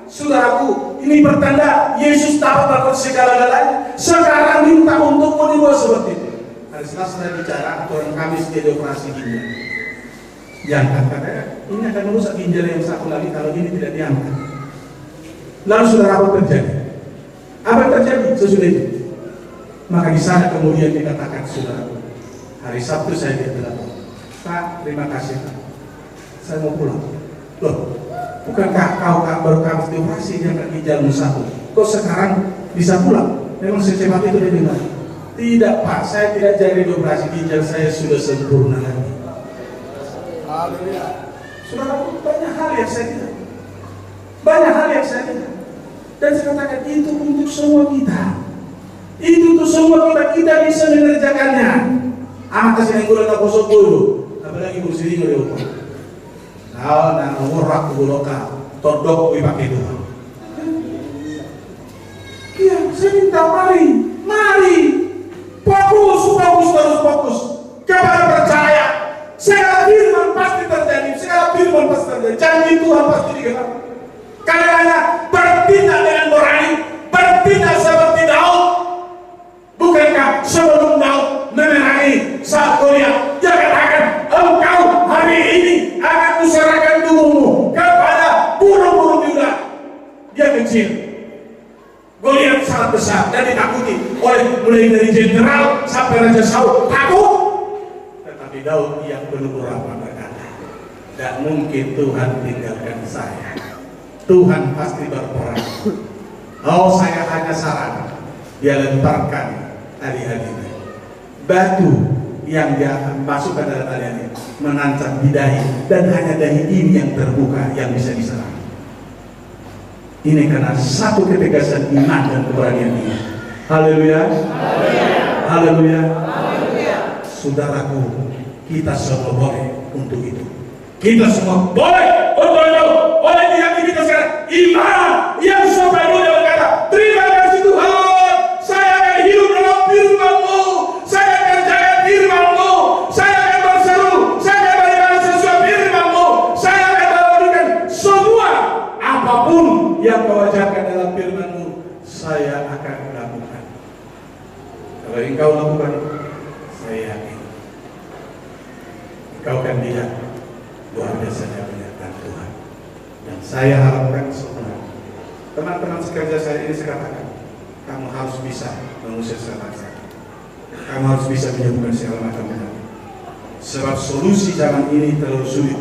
saudaraku, ini pertanda Yesus dapat melakukan segala-galanya. Sekarang minta untuk dibuat seperti itu. Hari Selasa saya bicara, orang Kamis dia operasi ginjal. Diangkat, katanya ini akan merusak ginjal yang satu lagi kalau ini tidak diangkat. Lalu saudara, apa terjadi? Apa yang terjadi sesudah itu? Maka di sana kemudian dikatakan, saudara, hari Sabtu saya ditelepon, Pak, terima kasih Pak, saya mau pulang. Loh, bukankah kau baru Kamis dioperasi diangkat ginjalmu satu, kok sekarang bisa pulang? Memang secepat itu dia bilang, tidak Pak, saya tidak jadi dioperasi, ginjal saya sudah sempurna lagi. Haleluya. Saudara, banyak hal yang saya lihat, banyak hal yang saya lihat, dan saya katakan itu untuk semua kita. Itu untuk semua kita bisa mengerjakannya. Anak kasih yang gula tak kosong dulu, apalagi kursi ini udah. Kau nak ngurak guloka, todok dipakai Tuhan. Iya, saya minta mari, fokus, terus fokus. Kepada percaya, segala firman pasti terjadi, janji Tuhan pasti digenapi. Karena bertindak dengan berani, bertindak seperti Daud. Bukankah sebelum Daud memerangi saat Goliat, dia katakan, engkau hari ini akan kuserahkan tubuhmu kepada burung-burung Yuda. Dia kecil, Goliat sangat besar dan ditakuti oleh mulai dari jenderal sampai Raja Saul, takut. Tetapi Daud yang penuh harapan berkata, tidak mungkin Tuhan tinggalkan saya. Tuhan pasti berperang. Oh, saya hanya saran. Dia lemparkan tali-talinya. Batu yang dia masukkan dalam tali-tali menancap di dahi, dan hanya dahi ini yang terbuka yang bisa diserang. Ini karena satu ketegasan iman dan keberanian ini. Haleluya. Haleluya. Saudaraku, kita semua boleh untuk itu. Kita semua boleh untuk itu. Oleh di hati kita sekarang iman yang sampai dulu berkata, terima kasih Tuhan, saya akan hidup dalam firman-Mu, saya akan jaga firman-Mu, saya akan berseru, saya akan beribadah sesuai firman-Mu, saya akan melakukan semua apapun yang Kau ajarkan dalam firman-Mu, saya akan lakukan. Kalau engkau lakukan, saya yakin engkau akan lihat luar biasanya penyertaan Tuhan. Dan saya harapkan semua teman-teman sekerja saya ini, saya katakan, kamu harus bisa mengusir setan. Kamu harus bisa menyembuhkan segala macam penyakit. Sebab solusi zaman ini terlalu sulit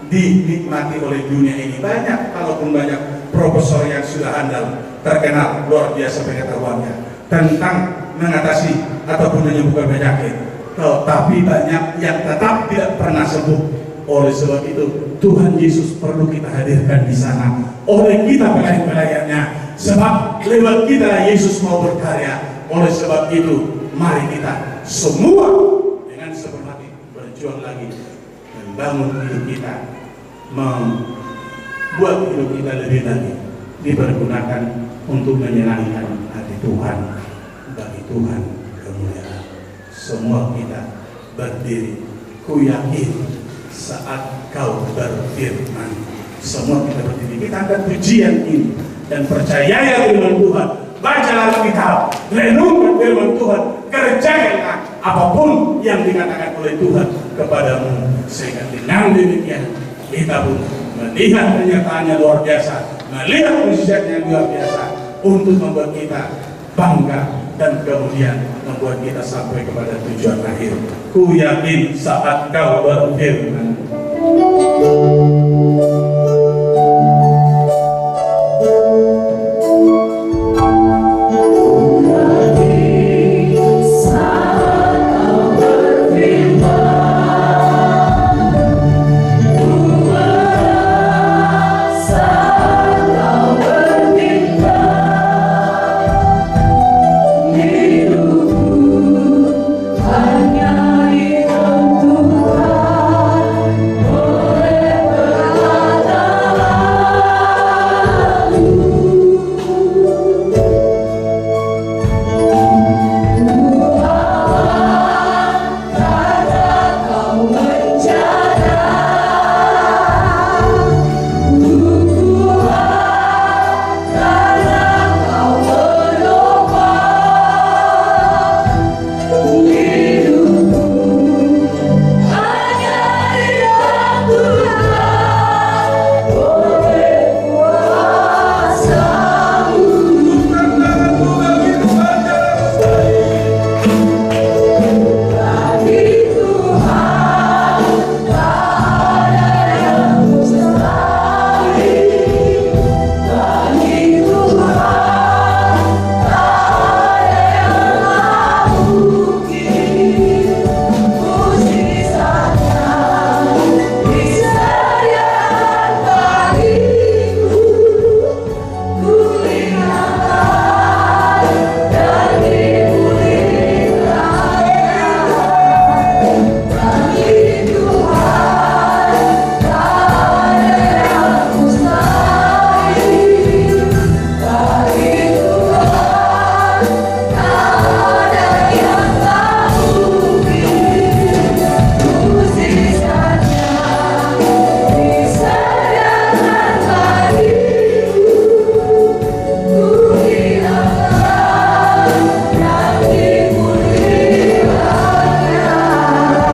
dinikmati oleh dunia ini. Banyak, kalaupun banyak profesor yang sudah andal, terkenal, luar biasa pengetahuannya tentang mengatasi ataupun menyembuhkan penyakit. Tapi banyak yang tetap tidak pernah sembuh. Oleh sebab itu, Tuhan Yesus perlu kita hadirkan di sana. Oleh kita pelayan-pelayannya. Sebab lewat kita Yesus mau berkarya. Oleh sebab itu, mari kita semua dengan sepenuh hati berjuang lagi, membangun hidup kita, membuat hidup kita lebih lagi dipergunakan untuk menyenangkan hati Tuhan, bagi Tuhan kemuliaan. Semua kita berdiri, ku yakin saat Kau berfirman, semua kita berdiri, kita akan pujian ini dan percaya firman Tuhan. Bacalah Alkitab, renungkan firman Tuhan, kerjakanlah apapun yang dikatakan oleh Tuhan kepadamu, sehingga dengan demikian kita pun melihat kenyataannya luar biasa, melihat mujizatnya luar biasa, untuk membuat kita bangga dan kemudian membuat kita sampai kepada tujuan akhir. Ku yakin saat Kau berfirman.